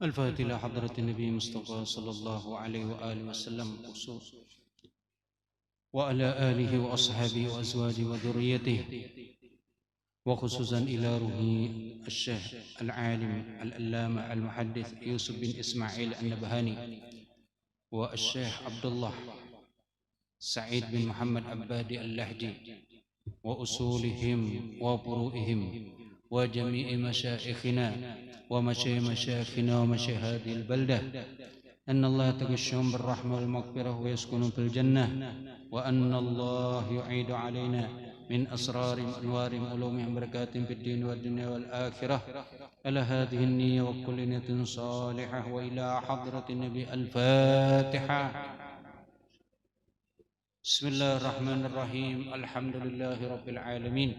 الفاتحة إلى حضرة النبي مصطفى صلى الله عليه وآله وسلم وعلى آله وأصحابه وأزواجه وذريته، وخصوصا إلى روح الشيخ العالم العلامة المحدث يوسف بن إسماعيل النبهاني، والشيخ عبد الله سعيد بن محمد عبادي اللهجي، وأصولهم وفروعهم وجميع مشايخنا ومشايخنا ومشايخ هذه البلدة، أن الله تغشهم بالرحمة والمغفرة ويسكنون في الجنة، وأن الله يعيد علينا من أسرار أنوار علوم بركات في الدين والدنيا والآخرة على هذه النية وكل نية صالحة، وإلى حضرة النبي الفاتحة. بسم الله الرحمن الرحيم. الحمد لله رب العالمين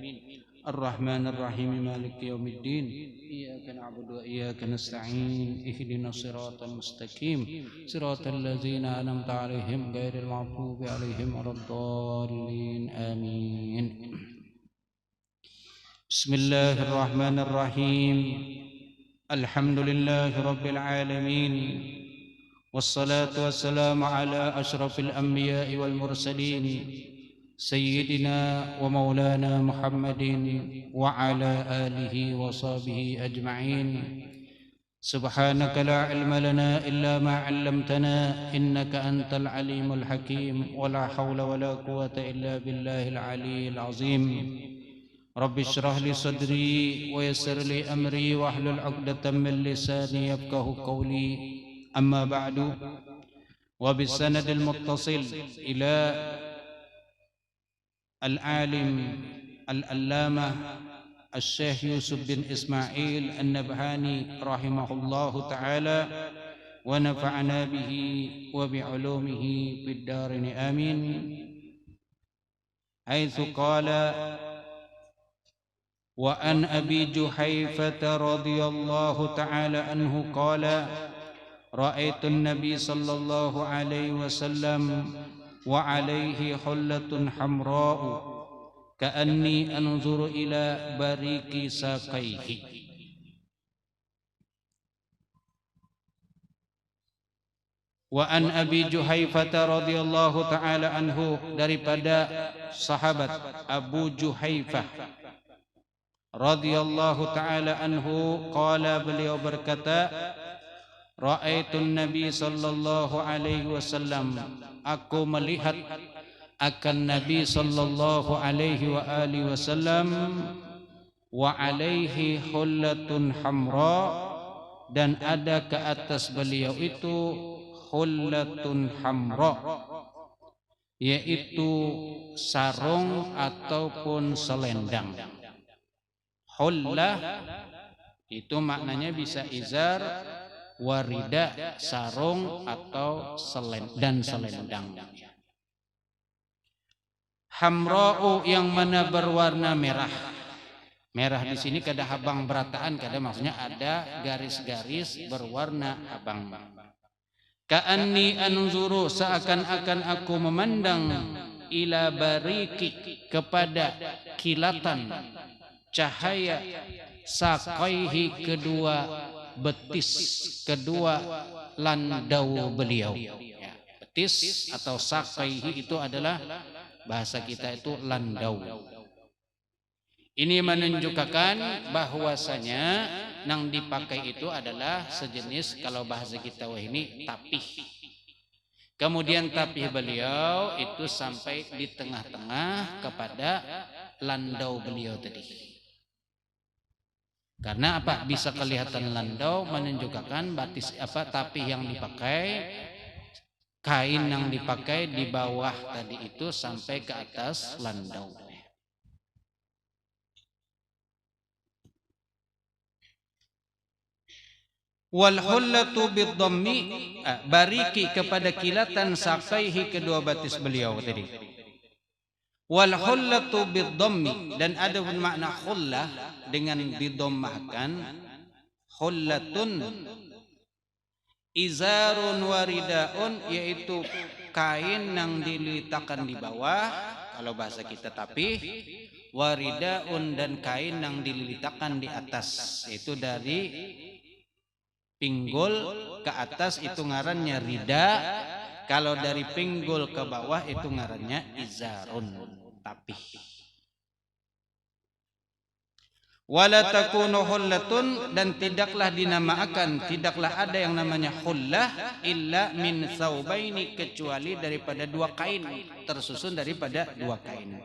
الرحمن الرحيم مالك يوم الدين، إياك نعبد وإياك نستعين، اهدنا الصراط المستقيم صراط الذين أنعمت عليهم غير المغضوب عليهم ولا الضالين آمين. بسم الله الرحمن الرحيم. الحمد لله رب العالمين، والصلاة والسلام على أشرف الأنبياء والمرسلين سيدنا ومولانا محمد وعلى آله وصحبه أجمعين. سبحانك لا علم لنا إلا ما علمتنا إنك أنت العليم الحكيم، ولا حول ولا قوة إلا بالله العلي العظيم. رب اشرح لي صدري ويسر لي أمري واحلل عقدة من لساني يفقه قولي. أما بعد، وبالسند المتصل إلى العالم العلامة الشيخ يوسف بن إسماعيل النبهاني رحمه الله تعالى، ونفعنا به وبعلومه في الدارين آمين، حيث قال: وعن أبي جحيفة رضي الله تعالى عنه قال: رأيت النبي صلى الله عليه وسلم وعليه حلة حمراء كأني أنظر إلى بريق ساقيه. وعن أبي جحيفة رضي الله تعالى عنه, daripada sahabat Abu Juhaifah radhiyallahu ta'ala anhu, qala, beliau berkata, Ra'aitun Nabi sallallahu alaihi wasallam, aku melihat akan Nabi sallallahu alaihi wa alihi wasallam, wa alaihi hullatun hamra, dan ada ke atas beliau itu hullatun hamra, yaitu sarung ataupun selendang. Hullah itu maknanya bisa izar, warida, sarung atau selendang. Hamra'u yang mana berwarna merah. Merah di sini kada habang berataan, kada maksudnya ada garis-garis berwarna abang. Ka'anni anzuru, seakan-akan aku memandang, ila bariki, kepada kilatan cahaya, saqaihi, kedua betis, kedua landau beliau. Ya, betis atau saqaihi itu adalah bahasa kita itu landau. Ini menunjukkan bahwasanya yang dipakai itu adalah sejenis, kalau bahasa kita ini tapih. Kemudian tapih beliau itu sampai di tengah-tengah kepada landau beliau tadi. Karena apa? Bisa kelihatan landau, menunjukkan batis tapih yang dipakai, kain yang dipakai di bawah tadi itu sampai ke atas landau. Wal hullatu bidhammi, bariki, kepada kilatan saqaihi, kedua batis beliau tadi. Wal hullatu bidhammi, dan ada makna khullah dengan didommahkan. Hullatun izarun waridaun, yaitu kain yang diletakkan di bawah, kalau bahasa kita tapih. waridaun dan kain yang dililitakan di atas, itu dari pinggul ke atas itu ngarannya rida, kalau dari pinggul ke bawah itu ngarannya izarun, tapih. Wala takunu hullatun, dan tidaklah dinamakan, tidaklah ada yang namanya hullah illa min thawbaini, kecuali daripada dua kain, tersusun daripada dua kain.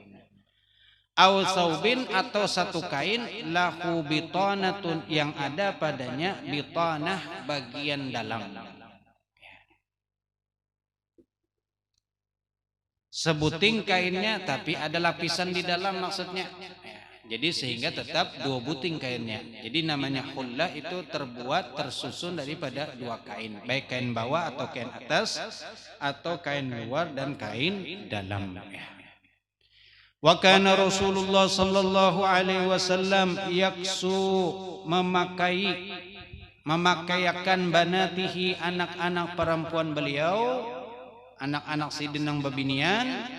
Au thawbin, atau satu kain, lahu bitanatun, yang ada padanya bitanah, bagian dalam. Sebuting kainnya tapi ada lapisan di dalam maksudnya. Jadi sehingga tetap dua buting kainnya. Jadi namanya hullah itu terbuat, tersusun daripada dua kain, baik kain bawah atau kain atas, atau kain luar dan kain dalam. Wa kana Rasulullah sallallahu alaihi wasallam yaksu, memakaikan banatihi, anak-anak perempuan beliau, anak-anak sidinang babinian,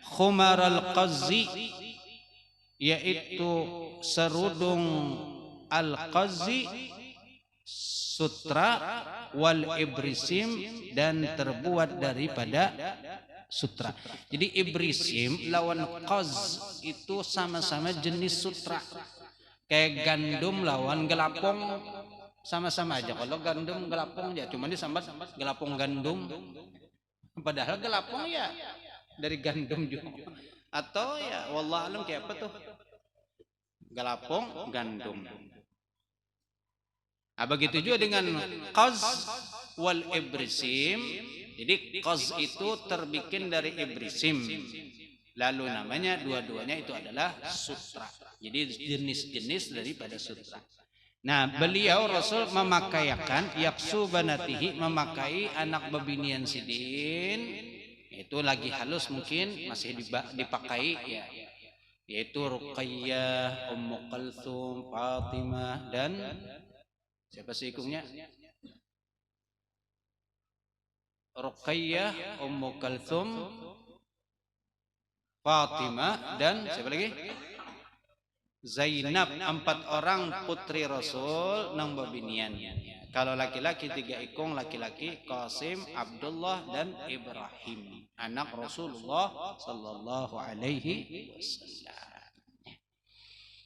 khumaral qazzi, yaitu serudung al-qazzi, sutra, wal ibrisim, dan terbuat daripada sutra. Jadi ibrisim lawan qaz itu sama-sama jenis sutra. Kayak gandum lawan gelapong, sama-sama aja. Kalau gandum gelapong ya cuma disambat gelapong gandum. Padahal gelapong ya dari gandum juga. Atau ya wallah alam kayak apa tuh? Gelapong gandum. Begitu juga dengan qaz wal ibrisim. Jadi qaz itu terbikin dari ibrisim. Lalu namanya dua-duanya itu adalah sutra. Jadi jenis-jenis daripada sutra. Nah, beliau Rasul memakaikan yaksu banatihi, memakai anak babinian sidin. Itu lagi halus mungkin masih dipakai ya, yaitu Ruqayyah, Ummu Kalthum, Fatimah, dan siapa sih ikungnya? Ruqayyah, Ummu Kalthum, Fatimah, dan siapa lagi? Zainab. 4 orang putri Rasul nang babinian. Kalau laki-laki 3 ikung, laki-laki Qasim, Abdullah, dan Ibrahim, anak Rasulullah sallallahu alaihi wasallam.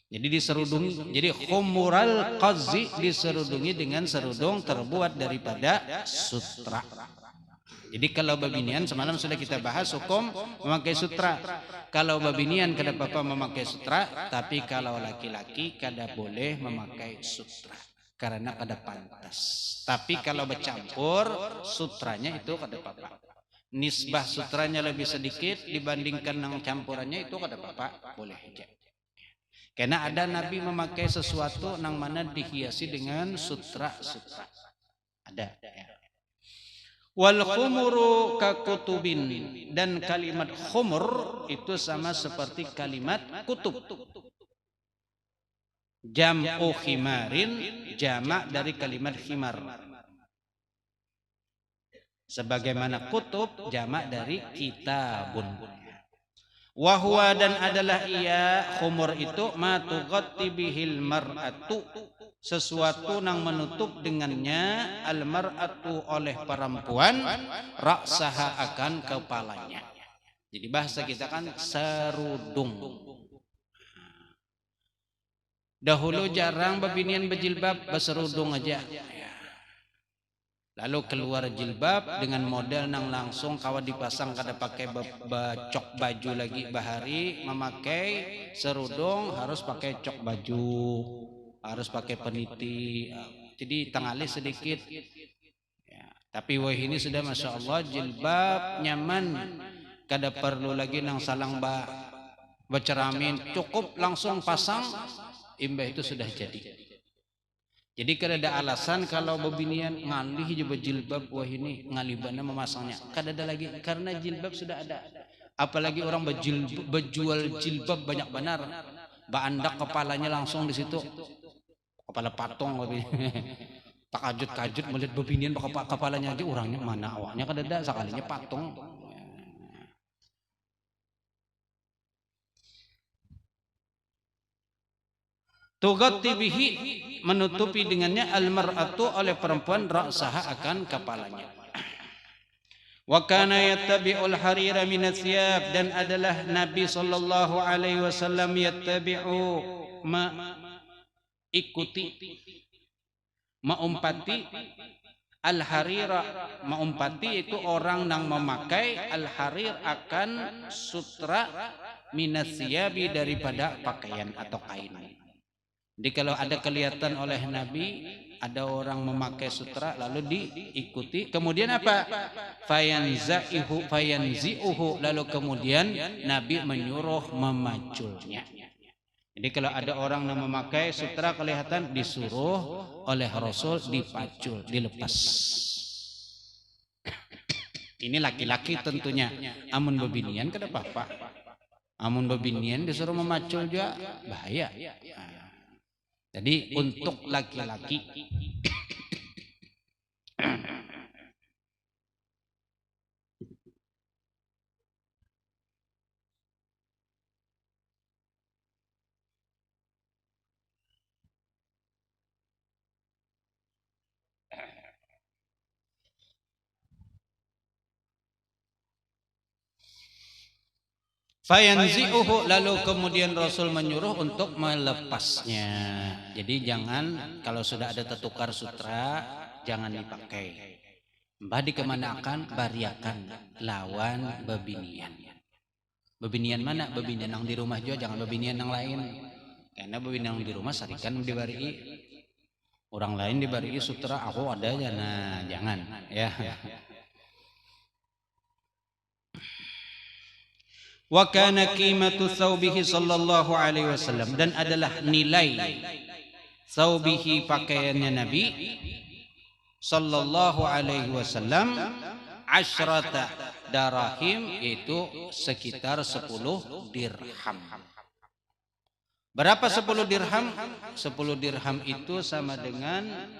Jadi diserudungi, jadi khumural qazzi diserudungi dengan serudung terbuat daripada sutra. Jadi kalau babinian semalam sudah kita bahas hukum memakai sutra. Kalau babinian kada apa-apa memakai sutra, tapi kalau laki-laki kada boleh memakai sutra karena kada pantas. Tapi kalau bercampur sutranya itu kada apa-apa. Nisbah sutranya lebih sedikit dibandingkan dengan campurannya itu kada apa-apa, boleh aja. Karena ada Nabi memakai sesuatu nang mana dihiasi dengan sutra-sutra. Ada ya. Wal khumuru kakutubin, dan kalimat khumur itu sama seperti kalimat kutub. Jam'u khimarin, jamak dari kalimat khimar. Sebagaimana kutub jamak dari kitabun. Wahwa, dan adalah ia khumur itu ma tughatti bihil mar'atu, sesuatu yang menutup dengannya al-mar'atu oleh perempuan ra'saha akan kepalanya. Jadi bahasa kita kan serudung. Dahulu jarang babinian berjilbab, berserudung aja. Lalu keluar jilbab dengan model nang langsung kawat dipasang, kada pakai cok baju lagi bahari, memakai serudung harus pakai cok baju, harus pakai peniti, jadi tangali sedikit ya. Tapi wah ini sudah masya Allah jilbab nyaman, kada perlu lagi nang salang berceramin, cukup langsung pasang imbah itu sudah jadi. Jadi kada ada alasan kalau babinian ngalih juga jilbab, wah ini ngalibana memasangnya, kada ada lagi karena jilbab sudah ada. Apalagi orang berjual jilbab banyak benar, baandak kepalanya langsung di situ. Kepala patung lebih takajut-kajut melihat babinian kepalanya aja, orangnya mana awaknya kada ada, sekalinya patung. Tughatti bihi, menutupi dengannya, almar'atu, oleh perempuan, ra'saha, akan kepalanya. Wa kana yattabi'ul harira min athiyab, dan adalah Nabi sallallahu alaihi wasallam yattabi'u, ikuti, maumpati, al-harira, maumpati itu orang yang memakai al-harir, akan sutra, minasyabi, daripada pakaian atau kain. Jadi kalau ada kelihatan oleh Nabi ada orang memakai sutra lalu diikuti, kemudian apa? Fayanzi'uhu, lalu kemudian Nabi menyuruh memaculnya. Jadi kalau ada orang yang memakai sutra kelihatan, disuruh oleh Rasul dipacul, dilepas. Ini laki-laki tentunya. Amun bebinian kada apa-apa. Amun bebinian disuruh memacul juga bahaya. Jadi untuk laki-laki. Fayanzi'uhu, lalu kemudian Rasul menyuruh untuk melepasnya. Jadi jangan, kalau sudah ada tertukar sutra, jangan dipakai. Mbah dikemanakan, bariakan, lawan bebinian. Bebinian mana? Bebinian yang di rumah juga, jangan bebinian yang lain. Karena bebinian yang di rumah sarikan dibari. Orang lain dibari sutra, aku ada aja, nah jangan ya. Wa kana qimatu thawbihi sallallahu alaihi wasallam, dan adalah nilai thawbihi, pakaiannya Nabi sallallahu alaihi wasallam, asyrata darahim, yaitu sekitar 10 dirham. Berapa 10 dirham? 10 dirham itu sama dengan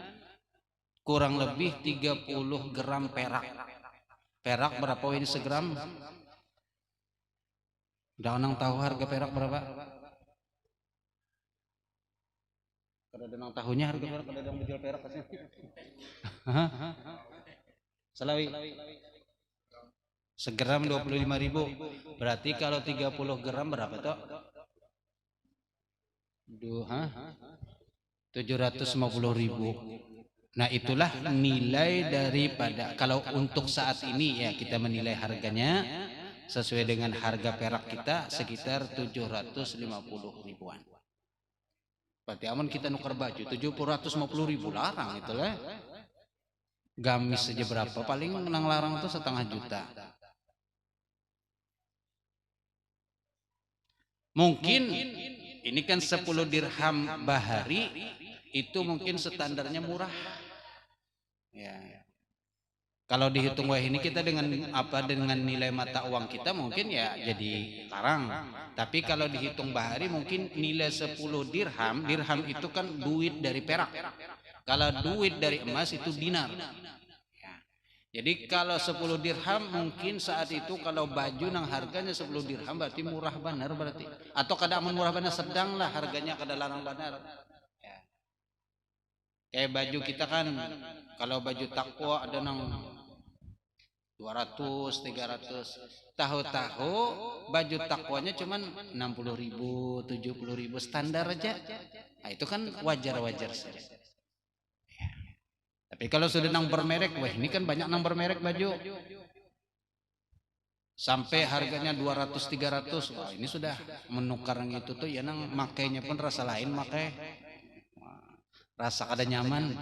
kurang lebih 30 gram perak. Perak berapa ini segram? Udah nang tahu harga perak berapa? Kalau ada nang tahunya harga perak, kalau ada yang menjual perak kasih. Selawi. Segram 25.000. Berarti kalau 30 gram berapa toh? 750.000. Nah itulah nilai daripada, kalau untuk saat ini ya kita menilai harganya sesuai dengan harga perak kita sekitar 750 ribuan. Berarti aman kita nukar baju 750.000, larang itulah. Gamis saja berapa? Paling nang larang itu 1,5 juta. Mungkin ini kan 10 dirham bahari itu mungkin standarnya murah. Ya. Kalau dihitung wah ini kita dengan apa, dengan nilai mata uang kita mungkin ya jadi larang. Tapi kalau dihitung bahari mungkin nilai 10 dirham, dirham itu kan duit dari perak. Kalau duit dari emas itu dinar. Ya. Jadi kalau 10 dirham mungkin saat itu kalau baju nang harganya 10 dirham berarti murah benar berarti. Atau kada murah benar, sedang lah harganya, kada larang benar. Ya. Kayak baju kita kan kalau baju takwa ada nang 200, 300. Tahu-tahu baju takwanya cuman 60.000, 70.000 standar aja. Nah, itu kan wajar-wajar saja. Ya. Tapi kalau sudah nang bermerek, wah ini kan banyak nang bermerek baju. Sampai harganya 200, 300. Wah, ini sudah menukar yang itu tuh ya nang makainya pun rasa lain makai. Rasa kada nyaman.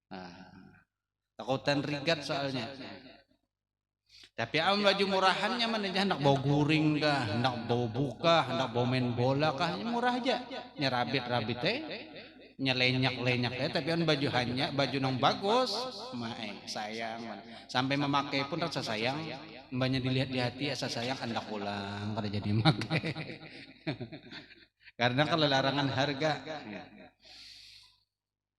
Nah. Takutan rigat soalnya. Tapi am baju murahannya mana aja, hendak bau guring kah, hendak bau buka, hendak bau main bola kah, murah aja. Nyerabit-rabit nyelenyak-lenyak tapi an baju hanya baju nang bagus, sayang. Sampai memakai pun rasa sayang, mbaknya dilihat di hati asa sayang, hendak pulang kada jadi memakai. Karena kalau larangan harga.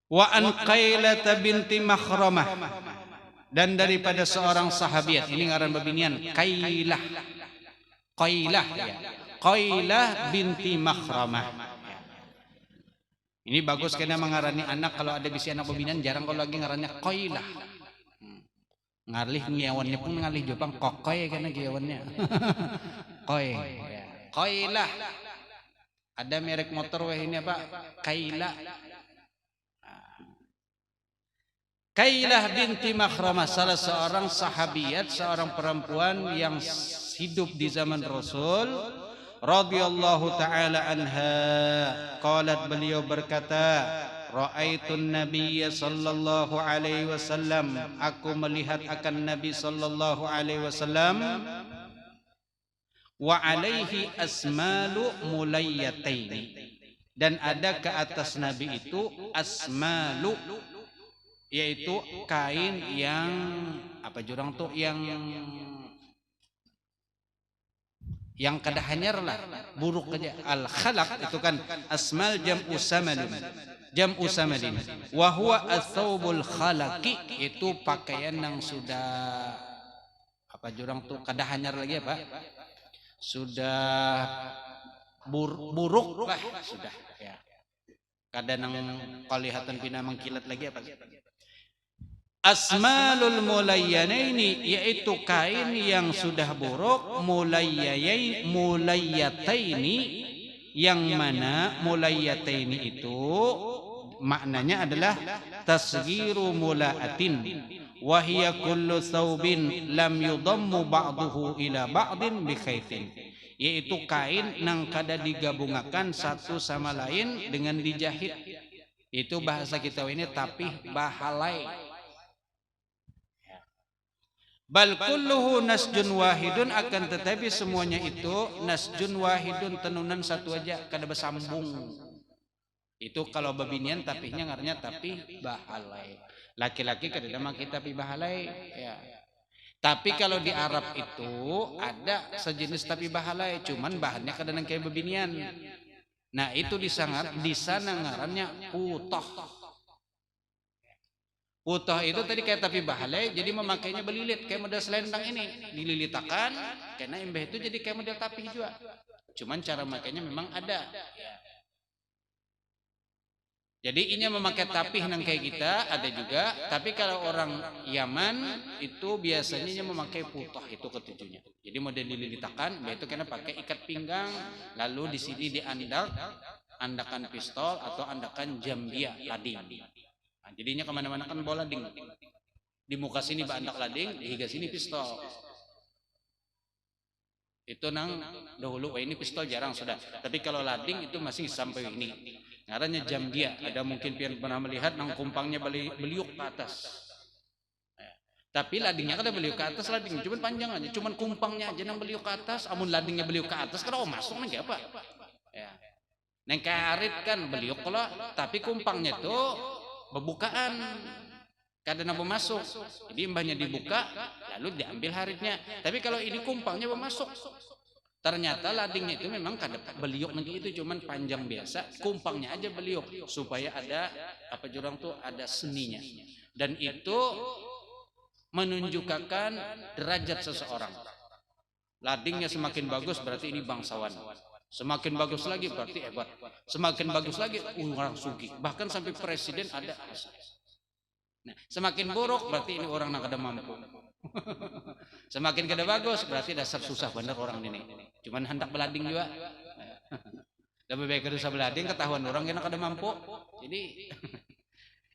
Wa an Qailah binti Makhramah, dan daripada seorang sahabiat, ini ngaran bebinian, Qailah ya. Qailah binti Makhramah. Ini bagus karena mengarani anak kalau ada bisi anak bebinian jarang kalau lagi ngarannya Qailah. Ngalih ngiawannya pun ngalih Jepang kokoy karena ngiawannya. Koy. Qailah. Ada merek motor weh ini apa? Qailah. Qailah binti Makhramah, salah seorang sahabiyat, seorang perempuan yang hidup di zaman Rasul radhiyallahu taala anha. Qalat, beliau berkata, ra'aitun nabiyya sallallahu alaihi wasallam, aku melihat akan Nabi sallallahu alaihi wasallam, wa alaihi asmalu mulayyataini, dan ada ke atas Nabi itu asmalu, yaitu kain yang apa jurang tuh yang kada hanyar lah, buruk aja. Al khalaq itu kan asmal jam'u samalin, jam'u samalin. Wa huwa ats-tsaubul khalaqi, itu pakaian yang sudah apa jurang tuh kada hanyar lagi apa? Sudah buruk lah sudah ya. Kada nang kalihatan pina mengkilat lagi apa? Asmalul mulayyanaini, yaitu kain yang sudah buruk, mulayyataini, yang mana mulayyataini itu maknanya adalah tasghiru mulaatin, wa hiya kullu thawbin lam yudammu ba'duhu ila ba'din bi khaytin, yaitu kain nang kada digabungakan satu sama lain dengan dijahit. Itu bahasa kita ini tapi bahalai. Bal kulluhu nasjun wahidun, akan tetapi semuanya itu nasjun wahidun, tenunan satu aja, kada bersambung. Itu kalau babinian tapihnya ngarnya tapi bahalai. Laki-laki kada make tapi bahalai ya. Tapi kalau di Arab itu ada sejenis tapi bahalai, cuman bahannya kada nang kayak babinian. Nah, itu di sana ngarannya utah. Utah itu tadi kayak tapi bahalai, jadi memakainya belilit kayak model selendang ini, dililitakan karena embeh itu jadi kayak model tapi juga. Cuman cara makainya memang ada. Jadi ini memakai tapih nang kayak kita ada juga, tapi kalau orang Yaman itu biasanya memakai putah, itu ketujuhnya. Jadi model dililitakan, itu karena pakai ikat pinggang, lalu di sini andakan pistol atau andakan jambia lading. Nah, jadinya kemana-mana kan bawa lading. Di muka sini bandak lading, di higa sini pistol. Itu nang dahulu, ini pistol jarang sudah. Tapi kalau lading itu masih sampai ini. Ngarannya jambia. Ada mungkin pian pernah melihat nang kumpangnya beliuk ke atas. Tapi ladingnya kada beliuk ke atas, lading cuman panjang aja, cuman kumpangnya aja nang beliuk ke atas. Amun ladingnya beliuk ke atas, kada masuk nang apa? Ya. Neng karit kan beliuk kalau, tapi kumpangnya tuh pembukaan kada nabo masuk, jadi mbahnya dibuka lalu diambil haritnya. Tapi kalau ini kumpangnya masuk, ternyata ladingnya itu memang kada beliuk nanti itu cuman panjang biasa, kumpangnya aja beliuk supaya ada apa jurang tuh ada seninya, dan itu menunjukkan derajat seseorang. Ladingnya semakin bagus berarti ini bangsawan. Semakin bagus lagi berarti hebat. Semakin bagus lagi orang sugih. Bahkan sampai presiden ada. Nah, semakin buruk berarti ini orang yang kada mampu. Semakin kada bagus berarti dasar susah bener orang ini. Cuman hendak belading juga. Lebih baik kada usah belading, ketahuan orang yang kada mampu. Jadi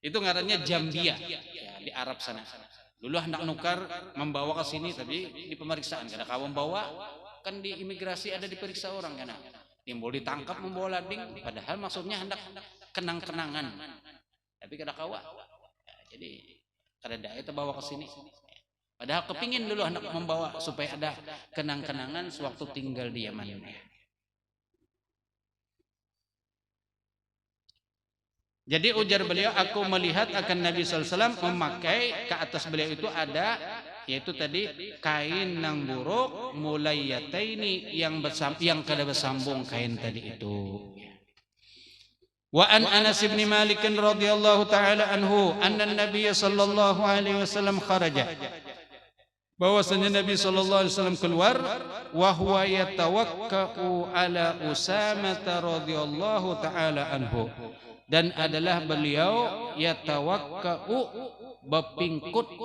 itu ngarannya jambia ya, di Arab sana. Dulu hendak nukar membawa ke sini tapi di pemeriksaan kada kawan bawa. Kan di imigrasi ada diperiksa orang kan, timbul ditangkap membawa lading, padahal maksudnya hendak kenang-kenangan, tapi kada kawa. Ya, jadi kada ada itu bawa ke sini, padahal kepingin dulu hendak membawa supaya ada kenang-kenangan sewaktu tinggal di Yaman. Jadi ujar beliau, aku melihat akan Nabi SAW memakai ke atas beliau itu ada, yaitu tadi kain nang buruk mulayyataini, yang kada bersambung kain tadi itu. Wa an Anas bin Malik radhiyallahu taala anhu anna Nabi sallallahu alaihi wasallam kharaja, bahwasanya Nabi sallallahu alaihi wasallam keluar, wa huwa yatawakkau ala Usamah radhiyallahu taala anhu, dan adalah beliau yatawakka'u bepingkut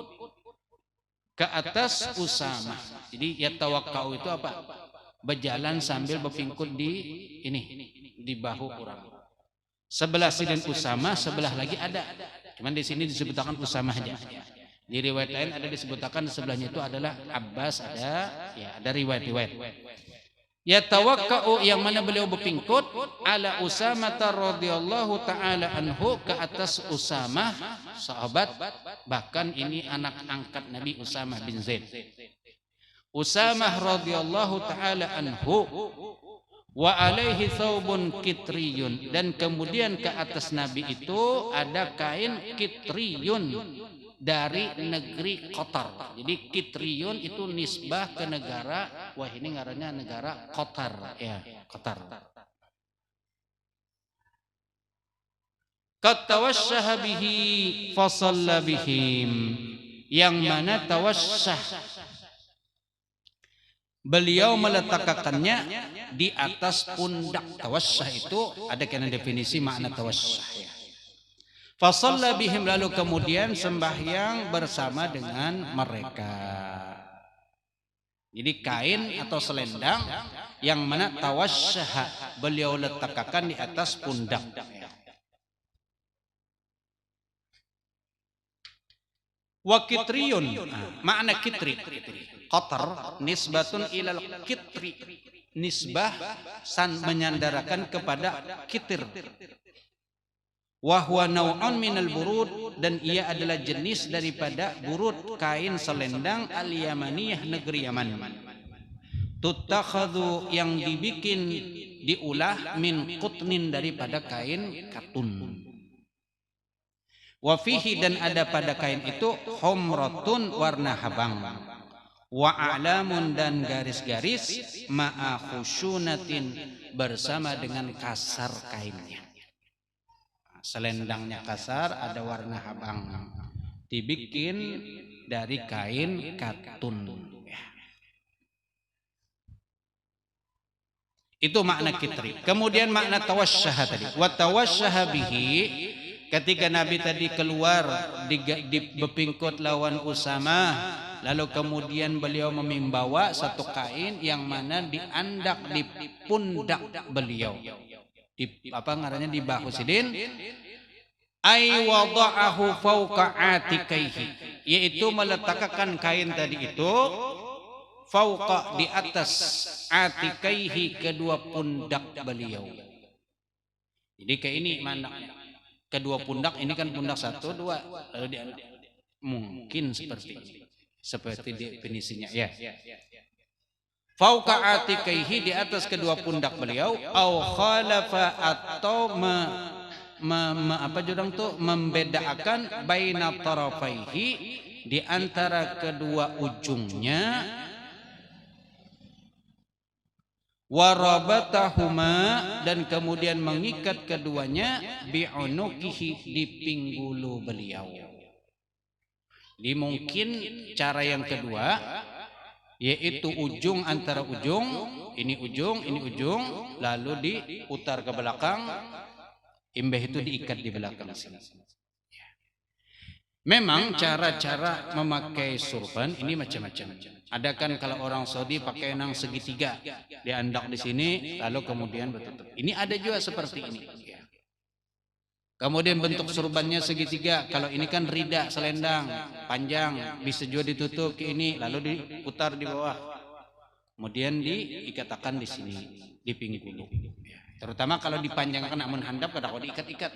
ke atas Usamah. Jadi yatawakka'u itu apa? Berjalan sambil bepingkut di ini, di bahu orang. Sebelah sidin Usamah, sebelah lagi ada. Cuman di sini disebutkan Usamah aja. Di riwayat lain ada disebutkan sebelahnya itu adalah Abbas, ada riwayat-riwayat. Yatawakka'u yang mana beliau berpingkut ala Usamah radhiyallahu taala anhu, ke atas Usamah sahabat, bahkan ini anak angkat Nabi Usamah bin Zaid. Usamah radhiyallahu taala anhu wa alaihi thawbun kitriyun, dan kemudian ke atas Nabi itu ada kain kitriyun dari negeri Qatar. Jadi kitriyun itu nisbah ke negara, wah ini ngarannya negara Qatar ya, Qatar. Katawassaha bihi fasalla bihim, yang mana tawassah beliau meletakkannya di atas pundak. Tawassah itu ada kena definisi makna tawassah ya. Fasalla bihim, lalu kemudian sembahyang bersama dengan mereka. Jadi kain atau selendang yang mana tawassah beliau letakkan di atas pundak. Wa kitriyun, makna kitri, qatar nisbatun ilal kitri, nisbah menyandarakan kepada kitir. Wa huwa naw'un minal burud, dan ia adalah jenis daripada burud, kain selendang al-yamaniyah, negeri Yaman. Tutakhadhu, yang dibikin diulah, min qutnin, daripada kain katun. Wa fihi, dan ada pada kain itu humratun, warna habang, wa a'lamun, dan garis-garis, ma'a khusyunatin, bersama dengan kasar kainnya. Selendangnya kasar, ada warna habang, dibikin dari kain katun. Itu makna kitri. Kemudian makna tawassaha tadi. Wa tawassaha bihi, ketika Nabi tadi keluar di bepingkut lawan Usamah, lalu kemudian beliau membawa satu kain yang mana diandak di pundak beliau. Di apa ngarannya, di bahu sidin, ay wada'ahu fauqa atikaihi, yaitu meletakkan kain tadi itu fauqa, di atas, atikaihi, kedua pundak beliau. Jadi kayak ini mana kedua pundak, ini kan pundak satu dua, lalu diandak, mungkin seperti ini, seperti definisinya ya. Fauqa atikaihi, di atas kedua pundak beliau, au khalafa, atau membedakan baina tarafaihi, di antara kedua ujungnya, warabatahuma, dan kemudian mengikat keduanya, bi'unukihi, di pinggulu beliau. Jadi mungkin cara yang kedua, yaitu ujung antara ujung, ini ujung, lalu diputar ke belakang, imbah itu diikat di belakang sini. Memang cara-cara memakai surban ini macam-macam. Ada kan kalau orang Saudi pakai nang segitiga, diandak di sini, lalu kemudian bertutup. Ini ada juga seperti ini. Kemudian bentuk surbannya segitiga. Kalau ini kan rida, selendang panjang, bisa juga ditutup ke ini, lalu diputar di bawah. Kemudian diikatakan di sini, di pinggul. Terutama kalau dipanjangkan namun handap, kalau diikat-ikat.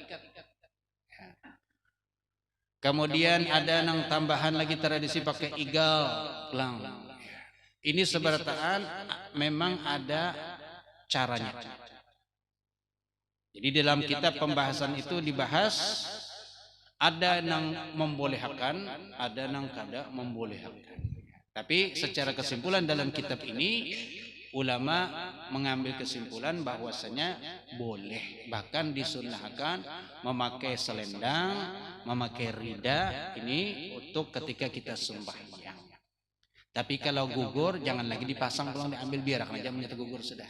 Kemudian ada yang tambahan lagi tradisi pakai igal lang. Ini seberataan memang ada caranya. Jadi dalam kitab pembahasan itu dibahas, ada yang membolehkan, ada yang kada membolehkan. Tapi secara kesimpulan dalam kitab ini, ulama mengambil kesimpulan bahwasanya boleh, bahkan disunnahkan memakai selendang, memakai rida ini untuk ketika kita sembahyang. Tapi kalau gugur jangan lagi dipasang, pulang diambil, biar akan aja menyatu gugur sudah.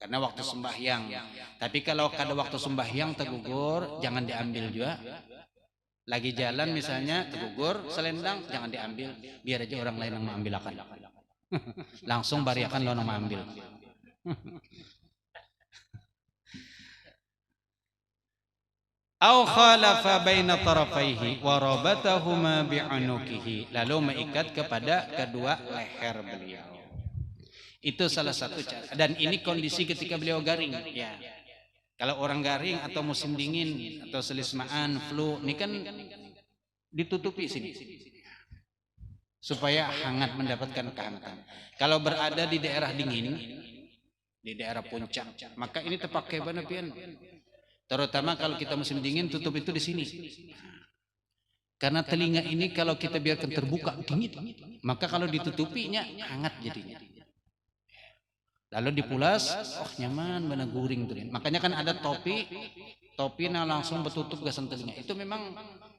karena waktu sembahyang. Tapi kalau kada waktu sembahyang tergugur, jangan diambil juga. Lagi jalan misalnya tergugur selendang, jangan diambil, biar aja orang lain yang mengambil akan. Langsung bariakan lo yang mengambil. Au khalafa baina tarafaihi wa rabatahuma bi'unukihi, lalu mengikat kepada kedua leher beliau. Itu salah satu cara. Dan ini kondisi ketika beliau garing, ya. Kalau orang garing atau musim dingin atau selismaan, flu, ini kan ditutupi sini supaya hangat, mendapatkan kehangatan. Kalau berada di daerah dingin, di daerah puncak, maka ini terpakai banget pian. Terutama kalau kita musim dingin, tutup itu di sini. Karena telinga ini kalau kita biarkan terbuka dingin, maka kalau ditutupinya hangat jadinya. Lalu dipulas, oh nyaman, benar guring tuh. Makanya kan ada topi nah langsung bertutup gasan telinga. Itu memang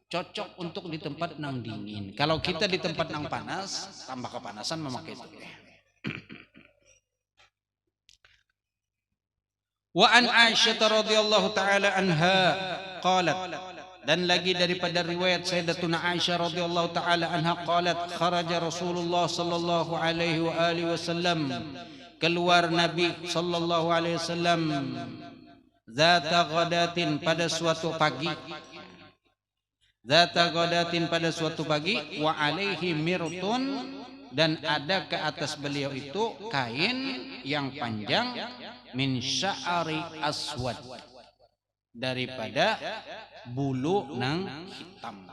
cocok untuk di tempat nang dingin. Kalau kita di tempat nang panas, tambah kepanasan memakai itu. Wa an Aisyah radhiyallahu taala anha qalat, dan lagi daripada riwayat Sayyidatuna Aisyah radhiyallahu taala anha qalat, kharaja Rasulullah sallallahu alaihi wa alihi wasallam, keluar Nabi sallallahu alaihi wasallam, zata ghadatin, pada suatu pagi, zata ghadatin, pada suatu pagi, wa alaihi mirtun, dan ada ke atas beliau itu kain yang panjang, min sya'ari aswad, daripada bulu nang hitam.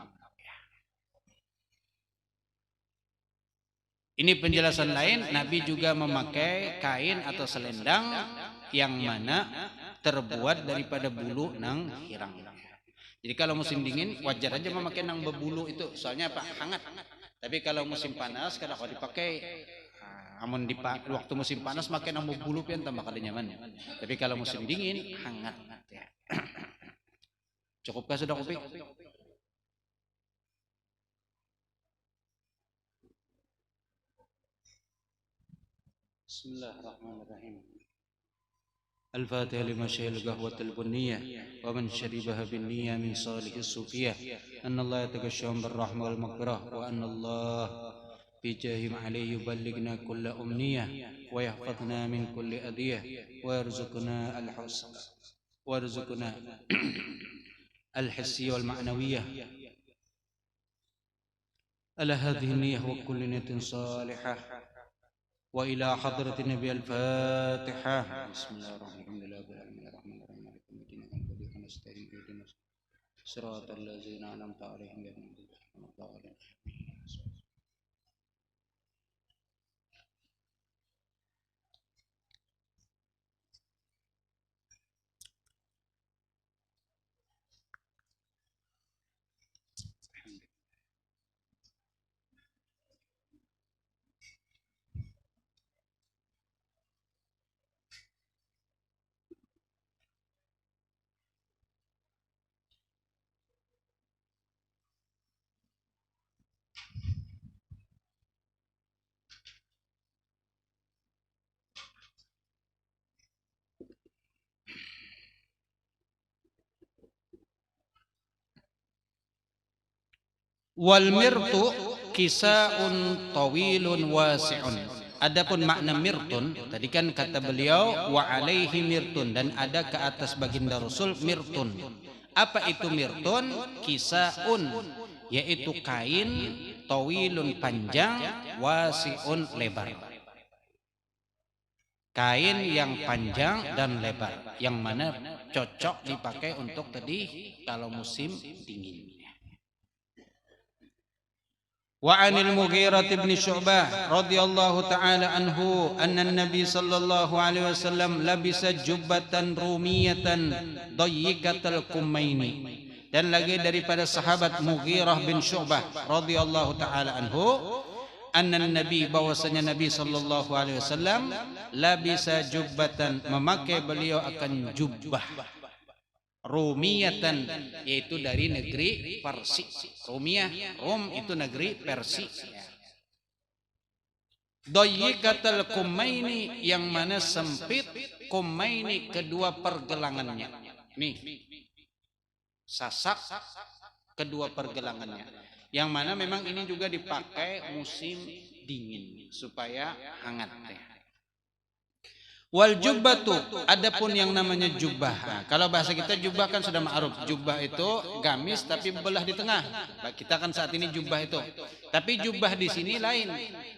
Ini penjelasan lain, Nabi juga memakai kain atau selendang yang mana terbuat daripada bulu nang hirang. Jadi kalau musim dingin wajar aja memakai nang berbulu itu, soalnya apa? Hangat. Tapi kalau musim panas kalau dipakai, amun di waktu musim panas makai nang berbulu pian tambah kada nyaman. Tapi kalau musim dingin hangat. Ya. Cukupkah sudah kopi? Bismillahirrahmanirrahim. Al-Fatihah lima syahil gahwatul bunniyah wa man syaribaha bin niyah min salihis sufiyah, anna Allah yataghashshahum birrahmah wal maghfirah, wa anna Allah bijahim alaihi yuballighna kulla umniyah wa yahfadna min kulli adiyah wa yarzuqna al-husn wa yarzuqna al-hissiyah wal ma'nawiyah ala hadhihi niyyah wa kulli niyatin salihah. Wa ila hadratin Nabi al-Fatihah. Bismillahirrahmanirrahim. Siratal ladzina an'amta 'alaihim ghairil maghdubi 'alaihim. Wal mirtu kisaun tawilun wasi'un. Adapun makna mirtun, tadi kan kata beliau wa alaihi mirtun, dan ada ke atas baginda Rasul mirtun. Apa itu mirtun? Kisaun, yaitu kain, tawilun panjang, wasi'un lebar. Kain yang panjang dan lebar, yang mana cocok dipakai untuk tadi kalau musim dingin. Wa 'anil Mughirah bin Syu'bah radhiyallahu ta'ala anhu anna an-nabiy sallallahu alaihi wasallam labisa jubbatan rumiyatan dayyiqatal kummaini. Dan lagi daripada sahabat Mughirah bin Syu'bah radhiyallahu ta'ala anhu, anna an-nabiy, bahwasanya Nabi sallallahu alaihi wasallam labisa jubbatan, memakai beliau akan jubbah rumiyatan, yaitu dari negeri Persia. Rumiyah, Rom itu negeri Persia. Dayyikatal kummaini, yang mana sempit, kummaini kedua pergelangannya. Nih, sasak kedua pergelangannya. Yang mana memang ini juga dipakai musim dingin supaya hangat ya. Wal jubbatu, adapun yang namanya jubbah. Nah, kalau bahasa kita jubbah kan sudah ma'ruf. Jubbah itu gamis tapi belah di tengah. Kita kan saat ini jubbah itu. Tapi jubbah di sini lain.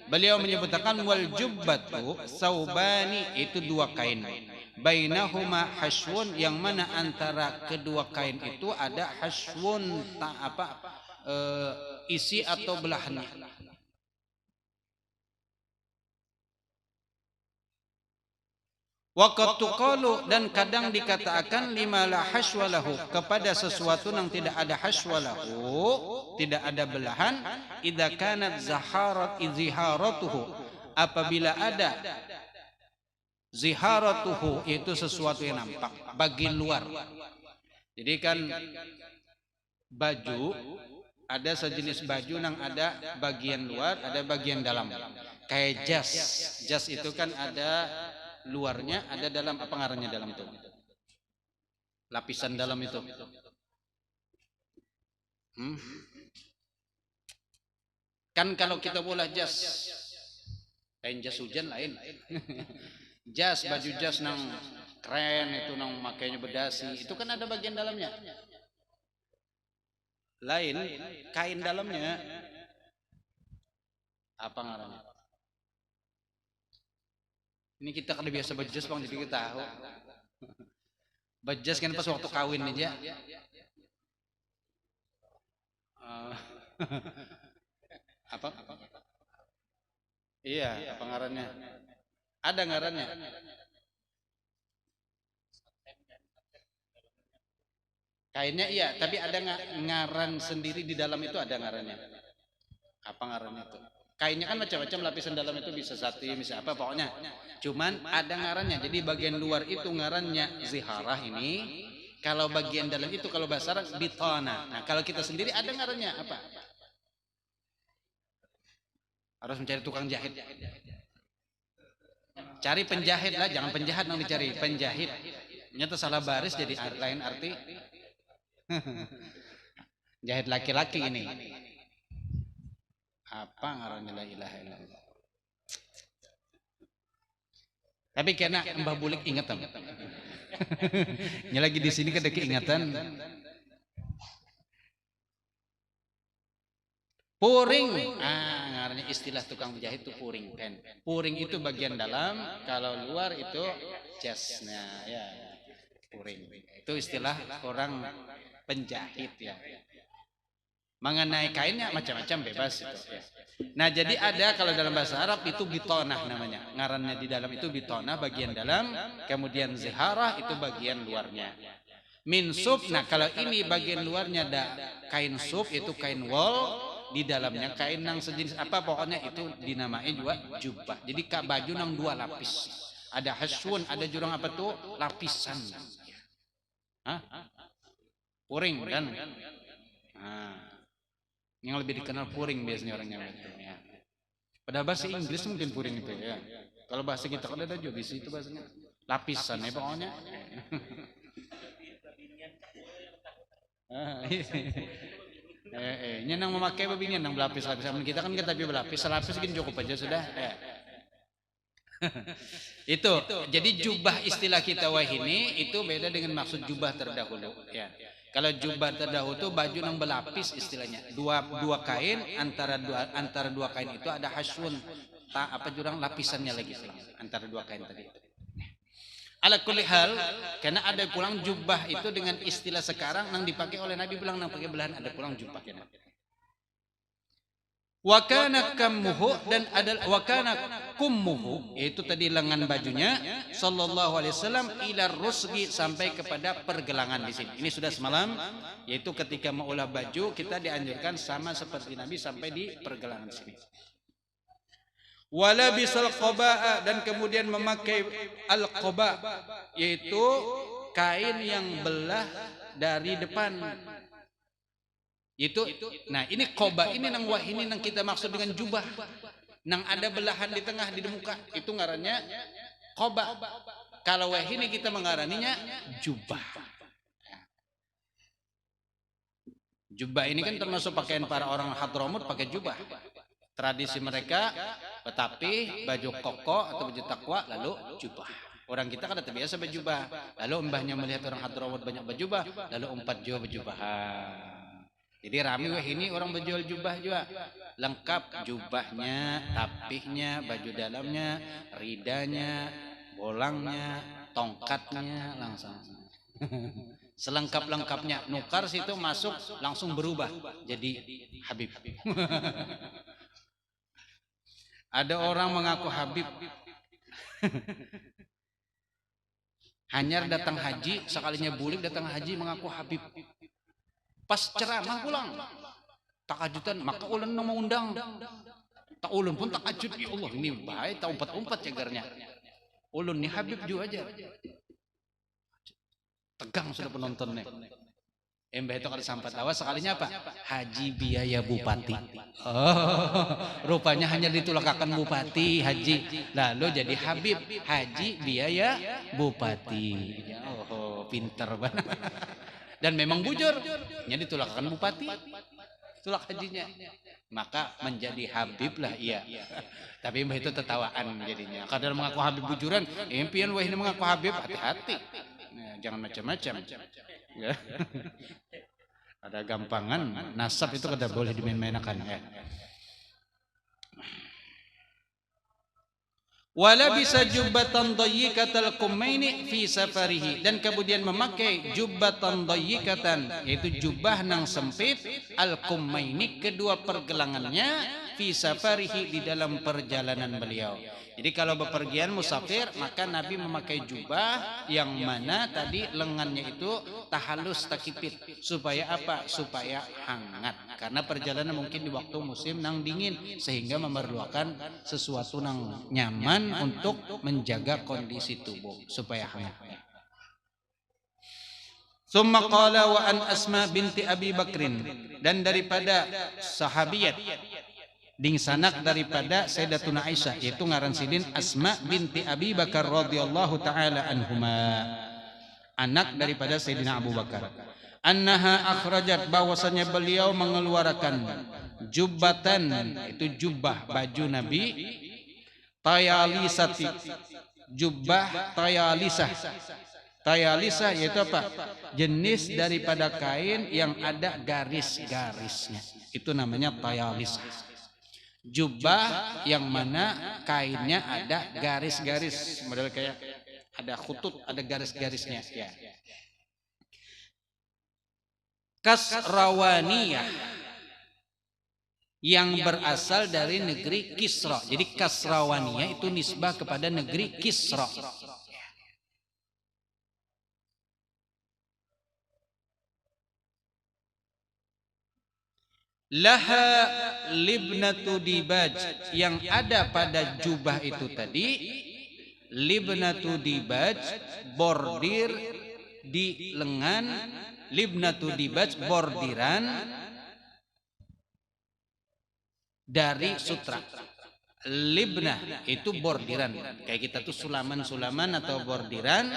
Beliau menyebutkan wal jubbatu saubani, itu dua kain. Bainahuma hashwun, yang mana antara kedua kain itu ada hashwun, isi atau belahannya. Waqad tuqalu, dan kadang dikatakan lima la hashwalahu, kepada sesuatu yang tidak ada hashwalahu, tidak ada belahan, idza kanat ziharatuhu, apabila ada ziharatuhu, itu sesuatu yang nampak bagian luar. Jadi kan baju, ada sejenis baju yang ada bagian luar, ada bagian dalam. Kayak jas. Jas itu kan ada luarnya, ada dalam, apa ngarannya dalam itu? Lapisan dalam itu. Kan kalau kita bola jas, lain jas hujan lain. Jas, baju jas nang keren itu, nang makainya berdasi, itu kan ada bagian dalamnya. Lain kain dalamnya, apa ngarannya? Ini kita kan biasa bejas bang, jadi kita tahu. Bejas kan pas waktu kawin aja. Apa? Iya, apa ngarannya? Ada ngarannya. Kainnya iya, tapi ada ngaran sendiri di dalam itu, ada ngarannya. Apa ngarannya itu? Kainnya kan macam-macam, lapisan dalam itu bisa satin, bisa apa pokoknya. Cuman ada ngarannya. Jadi bagian luar itu ngarannya ziharah ini. Kalau bagian dalam itu kalau bahasa Arab bitana. Nah, kalau kita sendiri ada ngarannya apa? Harus mencari tukang jahit. Cari penjahit lah, jangan penjahat yang dicari, penjahit. Ternyata salah baris jadi lain arti. Jahit laki-laki ini. Apa ngarannya, la ilaha illallah. Tapi kena Mbah Bulik ingat tam. Ini lagi di sini ada keingatan. Puring. Ngarannya istilah tukang menjahit itu puring kan. Puring itu bagian dalam, kalau luar itu jasnya ya. Puring. Itu istilah orang penjahit ya. Mengenai kainnya macam-macam bebas itu ya. Nah, jadi ada kalau dalam bahasa Arab itu bitonah namanya. Ngarannya di dalam itu bitonah bagian dalam, kemudian ziharah itu bagian luarnya. Min sub, nah kalau ini bagian luarnya ada kain sub, itu kain wol, di dalamnya kain yang sejenis apa pokoknya itu dinamai juga jubah. Jadi baju yang dua lapis. Ada hashwun, ada jurang apa tuh? Lapisan. Hah? Puring kan? Nah, yang lebih dikenal puring biasanya orangnya itu ya. Pada bahasa Inggris mungkin puring itu ya. Kalau bahasa kita kan ada juga di situ bahasanya lapisan ya pokoknya. Nyenang memakai babinyan yang berlapis-lapis. Kita kan tapi berlapis, lapis kan cukup aja sudah. Ya. Itu. Jadi jubah istilah kita wahini itu beda dengan maksud jubah terdahulu. Ya. Kalau jubah terdahulu itu baju yang berlapis istilahnya. Dua kain, antara dua kain itu ada hashwun, apa jurang lapisannya lagi antara dua kain tadi. Ala kulli hal, karena ada pulang jubah itu dengan istilah sekarang yang dipakai oleh Nabi bilang yang pakai belahan, ada pulang jubah kena. Wakana kammuhu, dan ada wakana kummuhu, yaitu tadi lengan bajunya sallallahu alaihi wasallam ila rusgi, sampai kepada pergelangan di sini. Ini sudah semalam, yaitu ketika mau ulah baju kita dianjurkan sama seperti Nabi sampai di pergelangan di sini. Wala bisal qaba'a, dan kemudian memakai al-qaba, yaitu kain yang belah dari depan. Itu, nah ini qoba ini nang wah ini nang kita maksud dengan jubah. Nang ada belahan di tengah di muka, itu ngarannya qoba. Kalau wahini kita mengaraninya jubah. Jubah ini kan termasuk pakaian para orang Hadramut, pakai jubah. Tradisi mereka betapi baju koko atau baju takwa lalu jubah. Orang kita kan terbiasa berjubah. Lalu mbahnya melihat orang Hadramut banyak berjubah, lalu umpat juga berjubahan. Jadi rame ini orang berjual jubah juga. Lengkap jubahnya, tapihnya, baju dalamnya, ridanya, bolangnya, tongkatnya, langsung. Selengkap-lengkapnya. Nukar situ masuk langsung berubah jadi Habib. Ada orang mengaku Habib. Hanyar datang haji, sekalinya bulik datang haji mengaku Habib. Pas ceramah pulang, takajutan, maka ulun mau undang. Tak ulun pun takajud, ya Allah ini baik, tak umpat-umpat cagarnya. Ulun nih Habib juga aja. Tegang sudah penontonnya. Mbah itu kalau sampai tawa sekalinya apa? Haji biaya bupati. Oh, rupanya hanya ditulakakan bupati haji. Lalu jadi Habib, haji biaya bupati. Oh, pinter banget. Dan memang bujur, jadi ditulakakan bupati, tulak hajinya. Maka menjadi Habib lah iya. Tapi mbah itu tertawaan jadinya. Kadang mengaku Habib bujuran, impian wah ini mengaku Habib, hati-hati. Nah, jangan macam-macam. Ya. Ada gampangan, nasab itu kada boleh dimain-mainakan ya. Wala bisa jubbatan dayyikatal kummaini fi safarihi, dan kemudian memakai jubbatan dayyikatan, yaitu jubah nang sempit, al kummaini kedua pergelangannya, fi safarihi di dalam perjalanan beliau. Jadi kalau bepergian musafir maka Nabi memakai jubah yang mana tadi lengannya itu tahalus takipit, supaya apa? Supaya hangat, karena perjalanan mungkin di waktu musim nang dingin sehingga memerlukan sesuatu nang nyaman untuk menjaga kondisi tubuh supaya hangat. Summa qala wa an Asma binti Abi Bakrin, dan daripada sahabiyat ding sanak daripada Sayyidatuna Aisyah, yaitu ngaran sidin Asma binti Abi Bakar radhiyallahu taala anhuma, anak daripada Sayyidina Abu Bakar. Annaha akhrajat, bahwasanya beliau mengeluarkan jubbatan, itu jubah baju Nabi, tayalisati, jubah tayalisah. Tayalisah yaitu apa? Jenis daripada kain yang ada garis-garisnya, itu namanya tayalisah. Jubah yang mana kainnya ada garis-garis, model kayak ada khutut, ada garis-garisnya ya. Kasrawaniyah, yang berasal dari negeri Kisra. Jadi Kasrawaniyah itu nisbah kepada negeri Kisra. Laha libnatu dibaj, yang ada pada jubah itu tadi libnatu dibaj, bordir di lengan, libnatu dibaj, bordiran dari sutra. Libnah itu bordiran, kayak kita tuh sulaman-sulaman atau bordiran.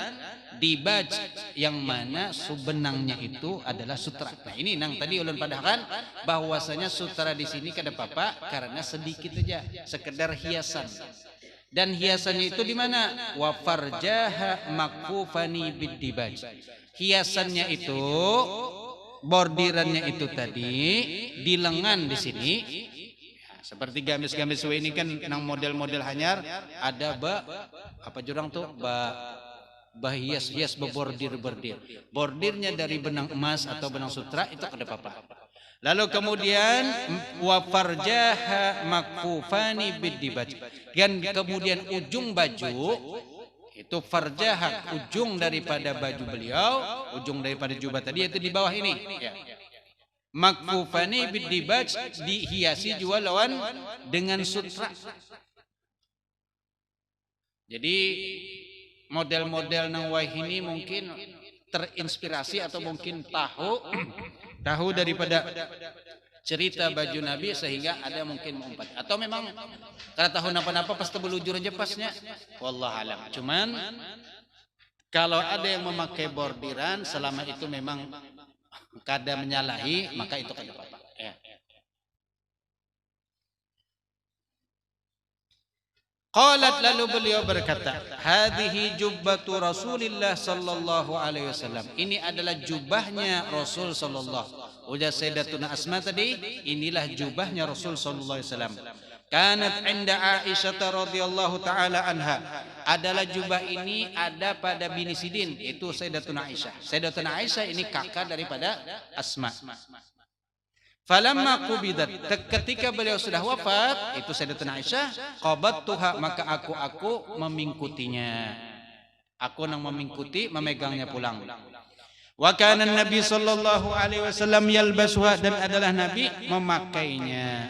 Dibaj yang mana benangnya itu adalah sutra. Nah ini nang tadi ulun padahkan bahwasanya sutra di sini kada apa-apa karena sedikit aja, sekedar hiasan. Dan hiasannya itu di mana? Wa farjaha makfufani bidibaj. Hiasannya itu, bordirannya itu tadi di lengan di sini. Seperti gamis-gamis ini kan nang model-model hanyar ada apa jurang tuh hias-hias bebordir-bordir. Bordirnya dari benang emas atau benang sutra itu kada apa-apa. Lalu kemudian wa farjaha makfufani bidibaj. Dan kemudian ujung baju itu farjaha, ujung daripada baju beliau, ujung daripada jubah tadi itu di bawah ini ya. Makfufani bidibaj, dihiasi juga lawan dengan sutra. Jadi model-model nang wahini mungkin terinspirasi atau mungkin tahu daripada cerita baju Nabi sehingga ada mungkin mengumpat, atau memang karena tahu napa-napa pas terbelujur aja pasnya, wallah alam. Cuman kalau ada yang memakai bordiran selama itu memang kada menyalahi, maka itu kada apa-apa ya. Qalat, lalu beliau berkata, hadhihi jubbatu Rasulillah sallallahu alaihi wasallam. Ini adalah jubahnya Rasul sallallahu. Ujar Sayyidatuna Asma tadi, inilah jubahnya Rasul sallallahu alaihi wasallam. Kanat 'inda Aisyah radhiyallahu taala anha. Adalah jubah ini ada pada bini Sidin, itu Sayyidatuna Aisyah. Sayyidatuna Aisyah ini kakak daripada Asma. Falamma qubidat, ketika beliau sudah wafat, itu Sayyidatuna Aisyah, qabattuha, maka aku memingkutinya. Aku nang memingkuti, memegangnya pulang. Wa kana Nabi sallallahu alaihi wasallam yalbasuha, dan adalah Nabi memakainya.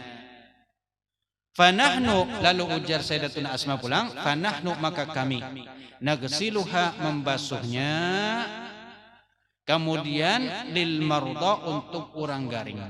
Fanahnu, lalu ujar Sayyidatuna Asma pulang, fanahnu, maka kami nagsiluha, membasuhnya, kemudian lil marda, untuk orang garing,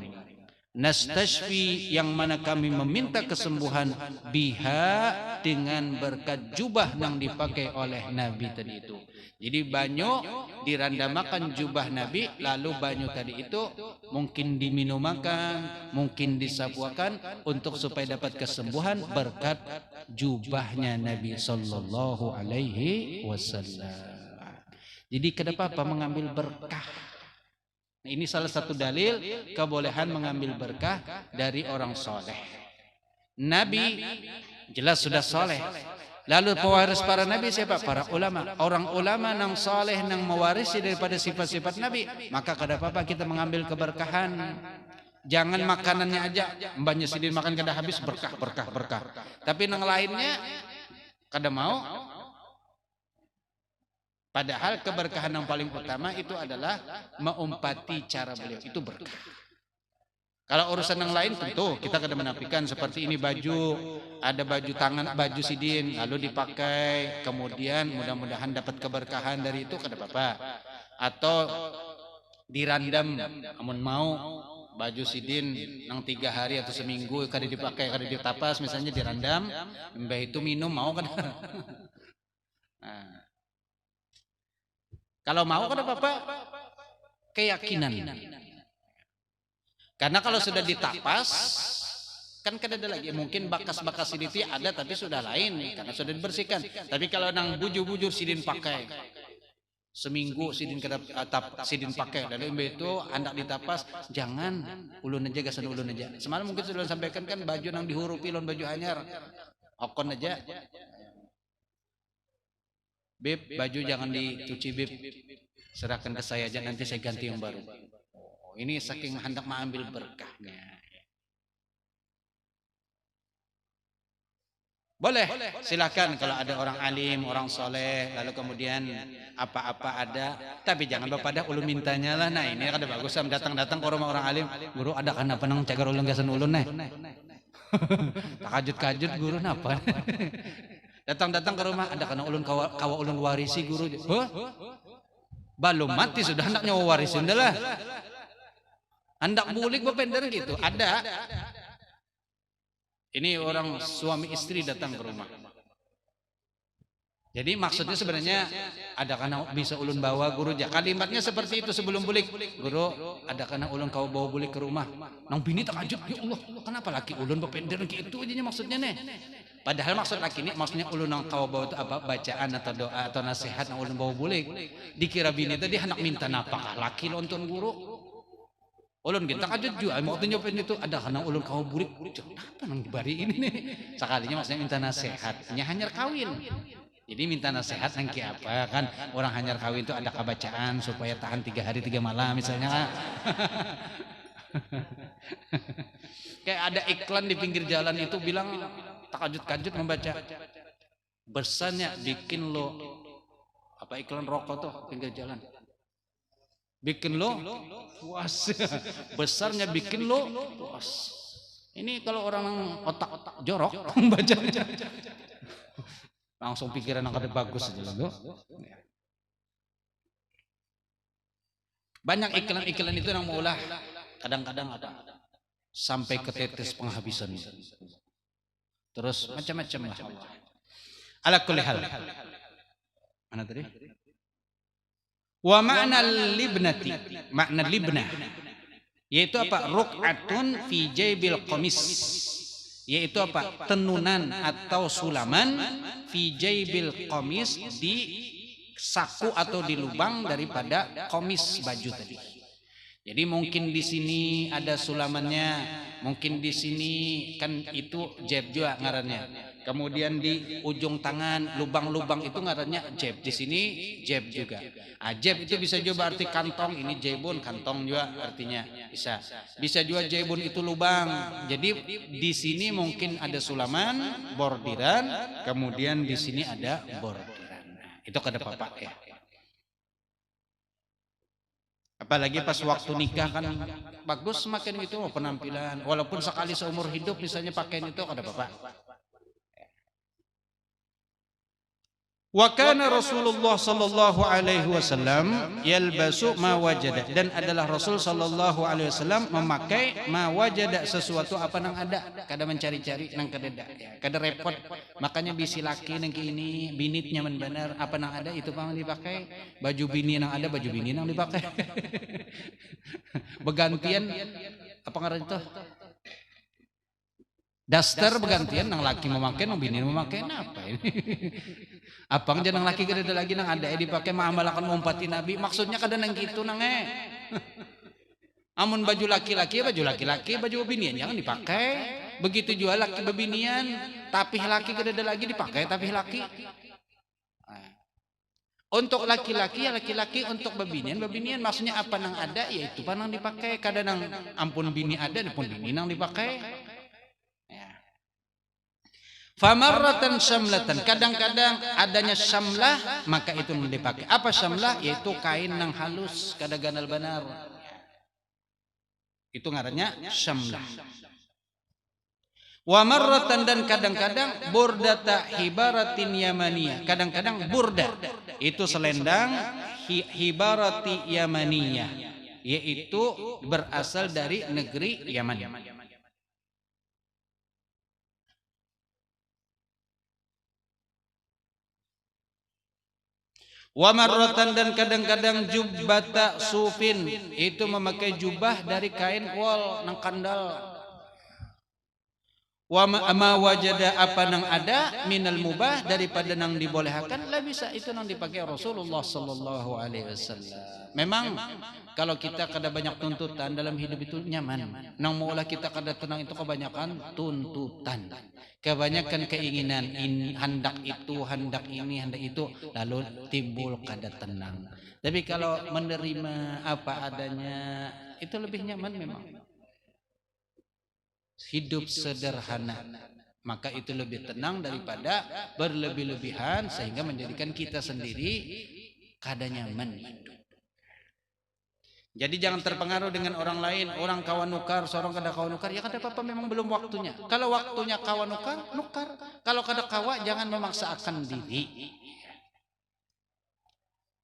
nastashfi, yang mana kami meminta kesembuhan, biha, dengan berkat jubah yang dipakai oleh Nabi tadi itu. Jadi banyu dirandamakan jubah Nabi, lalu banyu tadi itu mungkin diminumakan, mungkin disapuakan untuk supaya dapat kesembuhan berkat jubahnya Nabi sallallahu alaihi wasallam. Jadi kenapa mengambil berkah? Ini salah satu dalil kebolehan mengambil berkah dari orang soleh. Nabi jelas sudah soleh. Lalu pewaris para nabi siapa? Para ulama. Orang ulama nang soleh, nang mewarisi daripada sifat-sifat Nabi. Maka kada apa-apa kita mengambil keberkahan. Jangan makanannya aja, mbaknya Sidin makan kada habis, berkah. Tapi nang lainnya kada mau. Padahal keberkahan yang paling utama itu adalah mengumpati cara beliau, itu berkah. Kalau urusan yang lain tentu kita kada menafikan, seperti ini baju, ada baju tangan, baju Sidin, lalu dipakai, kemudian mudah-mudahan dapat keberkahan dari itu, kada apa-apa. Atau dirandam, amun mau baju Sidin nang 3 hari atau seminggu kada dipakai, kada ditapas, misalnya dirandam, mbah itu minum, mau kan? Nah, kalau mau kan apa-apa, keyakinan. Karena kalau sudah ditapas, kan kada ada lagi. Mungkin bakas-bakas Sidin itu ada, tapi sudah lain, karena sudah dibersihkan. Tapi kalau nang bujur-bujur Sidin pakai, seminggu Sidin Sidin pakai, lalu itu hendak ditapas, jangan ulun aja, gasan ulun aja. Semalam mungkin sudah sampaikan kan, baju nang dihurupi lon baju anyar, okon aja. Beb, baju jangan dicuci beb, serahkan ke saya aja, nanti saya ganti yang baru. Ini saking hendak mengambil berkahnya. Boleh, silakan kalau ada orang alim, orang soleh, lalu kemudian apa-apa ada, tapi jangan bapak dah ulun mintanya lah. Nah ini kada bagus, datang-datang ke rumah orang alim, guru ada kan apa nang cagar ulun gasan ulun nih. Takajut-kajut guru napa? Datang-datang ke rumah, ada kena ulun kawa ulun warisi guru. Huh? Belum mati sudah hendak nyawa warisin dah lah. Hendak bulik bepender gitu. Ada. Ini orang suami istri datang ke rumah. Jadi maksudnya sebenarnya ada kena bisa ulun bawa guru aja. Kalimatnya seperti itu sebelum bulik. Guru, ada kena ulun kau bawa bulik ke rumah. Nang bini takajut, ya Allah, kenapa laki ulun bepender gitu aja maksudnya nih. Padahal maksud laki ini, maksudnya ulun nang kau bawa itu apa, bacaan atau doa atau nasihat nang ulun bawa bulik. Dikira bini tadi hendak minta napakah laki lontong guru. Ulun kita takajut juga, mau tunjukin itu ada kena ulun kau bulik. Apa nang dibari ini nih? Sekalinya maksudnya minta nasihat, hanya kawin. Jadi minta nasihat nangki apa kan, orang hanyar kawin itu ada kebacaan supaya tahan 3 hari 3 malam misalnya. Kayak ada iklan di pinggir jalan itu bilang takajut-kajut membaca bersannya bikin lo apa, iklan rokok tuh pinggir jalan, bikin lo puas. Besarnya bikin lo puas. Ini kalau orang otak jorok membaca langsung pikiran yang kada bagus aja. Banyak iklan-iklan itu yang maulah kadang-kadang ada. sampai ke tetes penghabisan. Terus macam-macam lah. Ala kulli hal. Mana tadi? Wa ma'na libnati, makna libnah yaitu apa? Ruk'atun fi jaybil qamis, yaitu apa? Tenunan atau sulaman fi jaybil qamis, di saku atau di lubang daripada komis baju tadi. Jadi mungkin di sini ada sulamannya, mungkin di sini kan itu jeb juga ngarannya. Kemudian di ujung tangan lubang-lubang itu ngarannya jeb. Di sini jeb juga. Jeb itu bisa juga arti kantong, ini jebun kantong juga artinya bisa. Bisa juga jebun itu lubang. Jadi di sini mungkin ada sulaman, bordiran, kemudian di sini ada bordiran. Nah, itu kada apa-apa ya. Apalagi pas waktu nikah kan bagus semakin itu penampilan, walaupun sekali seumur hidup misalnya pakaian itu kada apa-apa. Wa kana Rasulullah sallallahu alaihi wasallam yalbasu ma wajada, dan adalah Rasul sallallahu alaihi wasallam memakai ma wajada, sesuatu apa nang ada, kada mencari-cari nang kada ya, kada repot. Makanya bisi laki nang ini binit nyaman benar, apa nang ada itu pang dipakai, baju bini nang ada baju bini nang dipakai. Begantian apa ngaran itu? Daster begantian, nang laki memakai nang bini memakai, apa ini? Apang jangan laki kada ada lagi nang ada dipakai maamalakan umpati Nabi, maksudnya kada nang gitu nang amun baju laki-laki baju binian jangan dipakai, begitu juga laki bebinian tapi laki kada ada lagi dipakai tapi laki. Untuk laki-laki ya laki-laki, untuk bebinian maksudnya apa nang ada yaitu panang dipakai, kada nang ampun bini ada pun bini nang dipakai. Famarratan syamlatan, kadang-kadang adanya syamlah maka itu dipakai. Apa syamlah? Yaitu kain nang halus kada ganal benar. Itu ngarannya syamlah. Wa marratan, dan kadang-kadang burdata hibaratin yamaniyah. Kadang-kadang burda itu selendang hibarati yamaniyah, yaitu berasal dari negeri Yaman. Wa marratan, dan kadang-kadang jubbata sufin, itu memakai jubah dari kain wol nang kandal. Wa ma wajada, apa nang ada minal mubah, daripada nang dibolehkan lah bisa itu nang dipakai Rasulullah sallallahu alaihi wasallam. Memang kalau kita kada banyak tuntutan dalam hidup itu nyaman. Nang maulah kita kada tenang itu kebanyakan tuntutan. Kebanyakan keinginan, hendak itu, hendak ini, hendak itu, lalu timbul kada tenang. Tapi kalau menerima apa adanya, itu lebih nyaman memang. Hidup sederhana, maka itu lebih tenang daripada berlebih-lebihan sehingga menjadikan kita sendiri kada nyaman hidup. Jadi jangan terpengaruh dengan orang lain, orang kawan nukar, seorang kada kawan nukar, ya kada apa-apa, memang belum waktunya. Kalau waktunya kawan nukar, nukar. Kalau kada kawan, jangan memaksakan diri.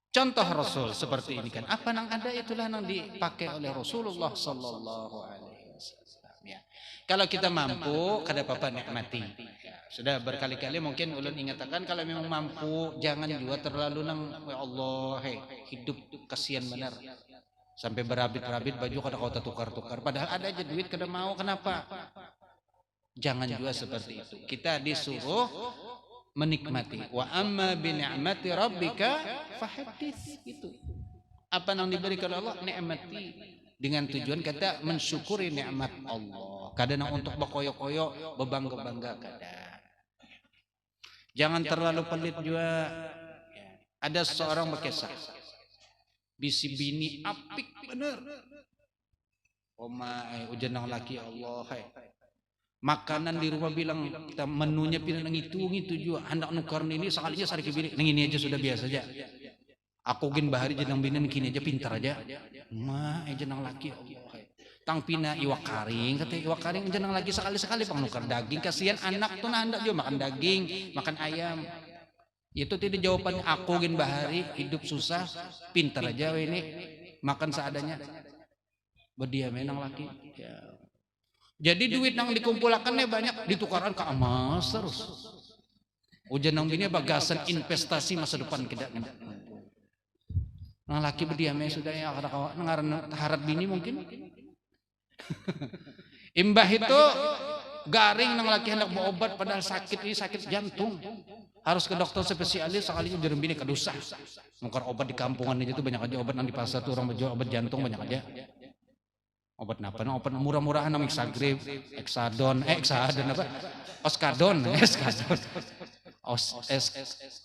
Contoh Rasul seperti ini kan, apa nang ada itulah nang dipakai oleh Rasulullah sallallahu alaihi wasallam. Ya. Kalau kita mampu, kada apa-apa nikmati. Ya. Sudah berkali-kali mungkin ulun ingatkan, kalau memang mampu, jangan juga terlalu nang, ya Allah, hidup kasihan benar. Sampai berabit-rabit baju kada kau tukar-tukar, padahal ada aja duit kada mau, kenapa? Jangan juga seperti itu. Kita disuruh menikmati. Wa amma bi ni'mati rabbika fahaddits, itu. Apa yang diberikan Allah, nikmati dengan tujuan kita mensyukuri nikmat Allah. Kadang untuk berkoyok-koyok, berbangga-bangga kada. Jangan terlalu pelit juga. Ada seorang berkisah, bisi bini apik bener. Oma ujian nang laki Allah. Makanan di rumah bilang kita menunya pinang itu juga. Hendak nukar ini sekalinya sari bini. Nang ini aja sudah biasa aja. Aku gin bahari jenang bini kini aja pintar aja. Ma jenang laki Allah. Tang pina iwak karing, kata iwak karing jenang lagi sekali-sekali pang nukar daging. Kasihan anak tuh nah hendak juga makan daging, makan ayam. Itu tidak jawabannya. Aku gin bahari hidup susah, pintar aja ini makan seadanya. Berdiam nang laki. Ya. Jadi duit nang dikumpulakannya banyak ditukaran ke emas terus. Ujian nang bini bagasan investasi masa depan kita. Nah laki berdiamnya sudah ya ngaran harap bini mungkin. Imbah itu garing nang laki hendak mau obat padahal sakit ini sakit jantung. Harus ke dokter spesialis sekali ujian bini kedusah. Nukar obat di kampungan aja tuh banyak aja obat nang di pasar tuh orang berjual obat jantung banyak aja. Obat apa? Obat murah-murahan namanya Exagrip, Exadon apa? Oskadon.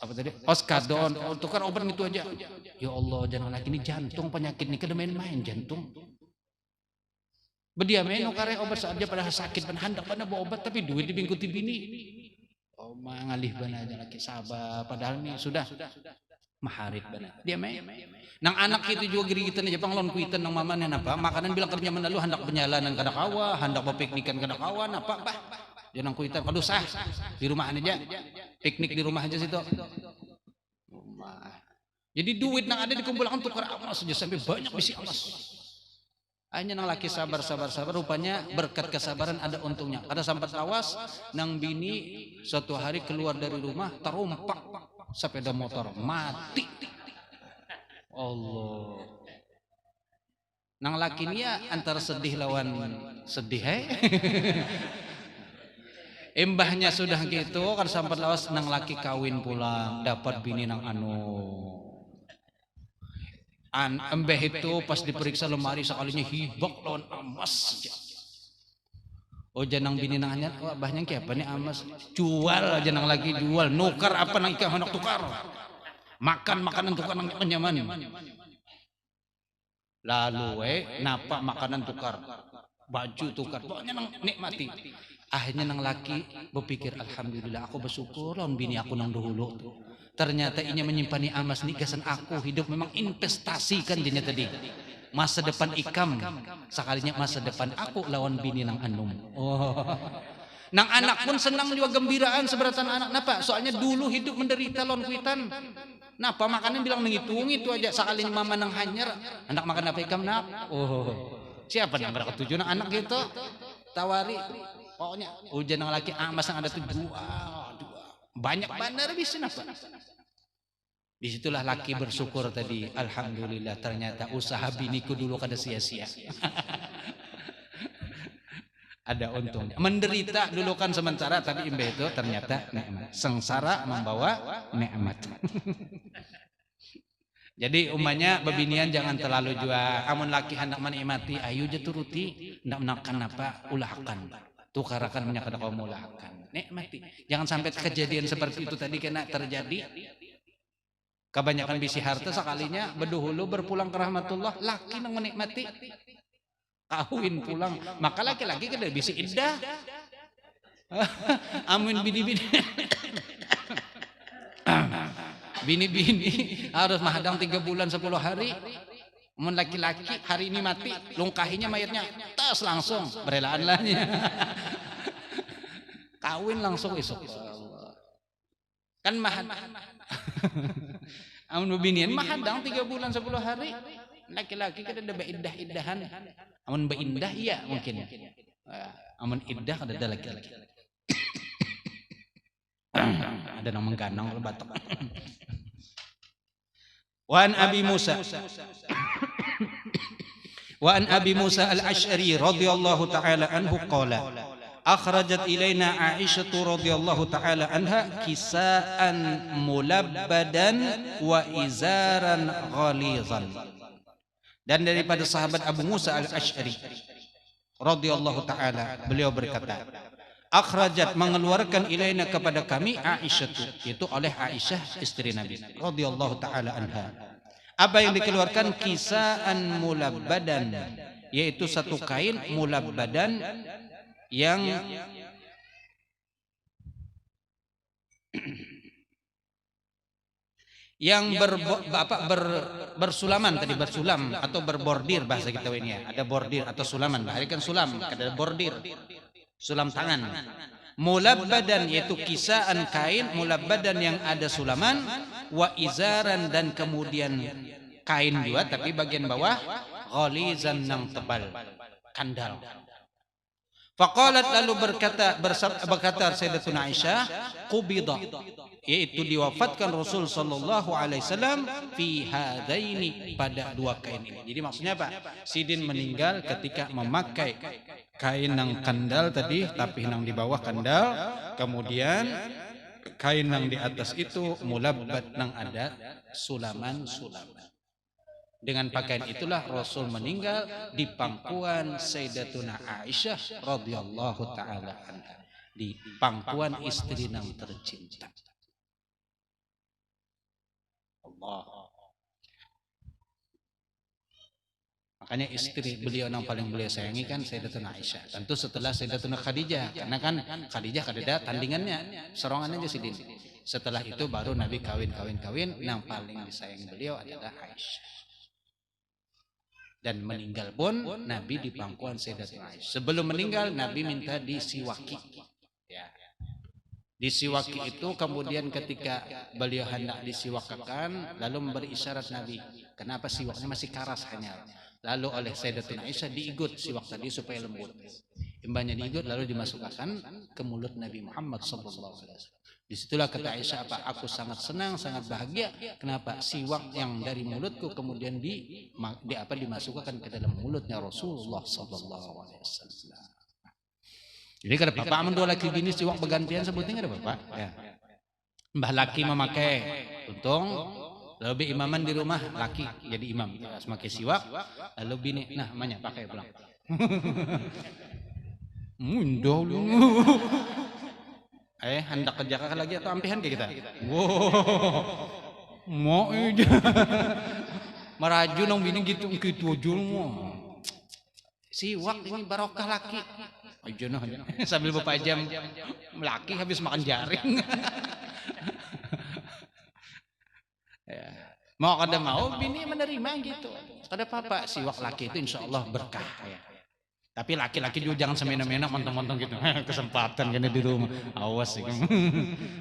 Apa tadi? Oskadon. Oh, tukar obat itu aja. Ya Allah, jangan lagi ini jantung penyakit ini kada main-main jantung. Berdiamnya nukare obat saja padahal sakit pan hendak pada bawa obat tapi duit dibingkuti bini. Oh, ngalih bana aja lagi sabar padahal ini sudah maharit bana. Dia main. Nang anak itu juga giri kita nih Jepang lawan kuitan nang maman apa makanan bilang kerja menalu hendak penyalanan kada kawa hendak berpiknikan kada kawan apa bah jangan kuitan kalau sah di rumah aja piknik di rumah aja situ jadi duit nang ada dikumpulkan tukar emas saja sampai banyak bisi emas hanya nang laki sabar rupanya berkat kesabaran ada untungnya ada sampai awas nang bini suatu hari keluar dari rumah terumpak sepeda motor mati Allah. Nang laki niya antara sedih lawan sedih Embahnya sudah gitu kan sampai lawas nang laki kawin pulang dapat bini nang embeh itu pas diperiksa lemari sekalinya hibak lawan emas aja. Oh janang bini nang hanya abahnya apa nih emas jual aja nang laki jual nukar apa nang ikah hendak tukar. Makan makanan tukar nyaman. Lalu napa makanan tukar, baju tukar, pokoknya nang nikmati. Akhirnya nang laki berpikir alhamdulillah aku bersyukur lawan bini aku nang dahulu. Ternyata ini menyimpan emas nih gasan aku hidup memang investasi kan dinya tadi. Masa depan ikam sekalinya masa depan aku lawan bini nang anum. Oh. Nang anak pun senang juga gembiraan seberatan anak. Napa? Soalnya dulu hidup menderita lawan kuitan. Napa makanan bilang menghitung itu aja sekalinya mama nang hanyar. Anak makan apa ikam nak? Oh. Siapa nang berapa tujuh nang anak gitu? Tawari. Pokoknya hujan nang laki emas yang ada tuh jual. Banyak bandar bisa napa? Disitulah laki bersyukur tadi. Alhamdulillah ternyata usaha biniku dulu kada sia-sia. Ada untungnya. Menderita dulu kan sementara tapi imbe itu ternyata nikmat. Sengsara membawa nikmat. Jadi umumnya bebinian jangan terlalu jua. Amun laki hendak menikmati ayu je turuti hendak menakan apa ulahakan. Tukarakan minyak kada kaum ulahakan. Nikmati. Jangan sampai kejadian seperti itu tadi kena terjadi. Kebanyakan bisi harta sekalinya berduhulu berpulang ke rahmatullah laki nang menikmati. Kawin pulang maka laki-laki kada bisa iddah amun bini-bini bini-bini harus mahadang 3 bulan 10 hari amun laki-laki hari ini mati lungkahinya mayatnya tas langsung berelaan lahnya kawin langsung esok kan amun bebinian mahadang 3 bulan 10 hari laki-laki kada ada beindah-indahan amun beindah iya mungkin amun iddah kada ada laki-laki ada nang mengganang kalau batok wa an abi Musa al-Asy'ari radhiyallahu ta'ala anhu qala akhrajat ilaina Aisyah radhiyallahu ta'ala anha kisaan mulabbadan wa izaran ghalizan. Dan daripada sahabat Abu Musa al-Asy'ari radhiyallahu ta'ala beliau berkata akhrajat mengeluarkan ilaina kepada kami Aisyah itu oleh Aisyah istri Nabi radhiyallahu ta'ala anha apa yang dikeluarkan kisaan mulabbadan yaitu satu kain mulabbadan yang bersulaman tadi bersulam atau berbordir bahasa kita ini ya ada bordir atau sulaman hari kan sulam ada bordir sulam tangan mulabbadan yaitu kisaan kain mulabbadan yang ada sulaman wa izaran dan kemudian kain juga tapi bagian bawah ghalizan nang tebal kandal Faqalat lalu berkata Sayyidatuna Aisyah, qubida, yaitu diwafatkan Rasul sallallahu alaihi wasallam fi hadaini, pada dua kain ini. Jadi maksudnya apa? Sidin meninggal ketika memakai kain nang kandal tadi, tapi nang di bawah kandal, kemudian kain nang di atas itu mulabbat nang ada sulaman-sulaman. Dengan pakaian itulah Rasul meninggal di pangkuan Sayyidatuna Aisyah radhiyallahu taala anha, di pangkuan istri nang tercinta. Allah. Makanya istri beliau yang paling beliau sayangi kan Sayyidatuna Aisyah. Tentu setelah Sayyidatuna Khadijah, karena kan Khadijah kadada tandingannya, serongan aja sidin. Setelah itu baru Nabi kawin, yang paling disayangi beliau adalah Aisyah. Dan meninggal pun Nabi di pangkuan Sayyidatuna Aisyah. Sebelum meninggal Nabi minta disiwaki. Ya. Disiwaki itu kemudian ketika beliau hendak disiwakakan, lalu memberi isyarat Nabi, kenapa siwaknya masih karas hanya. Lalu oleh Sayyidatuna Aisyah diigut siwak tadi supaya lembut. Imbanya diigut lalu dimasukkan ke mulut Nabi Muhammad sallallahu alaihi wasallam. Disitulah kata Aisyah, apa? Aku sangat senang, sangat bahagia. Kenapa? Siwak yang dari mulutku kemudian dimasukkan ke dalam mulutnya Rasulullah sallallahu alaihi wasallam. Jadi kada apa-apa amun dua laki bini siwak bergantian sebutnya kada apa-apa. Ya. Mbah laki memakai untung, lalu imaman di rumah laki jadi imam, memakai siwak, lalu bini nah namanya pakai pulang. Mundoh lu. Hendak kerjakan lagi atau ampihan ke kita? Wow, mau aja. Meraju nong bini gitu aja mau. Siwak ini barokah laki. Aja noh, sambil bapak jam laki habis makan jaring. Ya. Mau kada mau bini menerima gitu. Kada apa-apa, siwak laki itu insya Allah berkah. Ya. Tapi laki-laki juga jangan semena-mena montong-montong gitu. Kesempatan kan di rumah. Awas sih.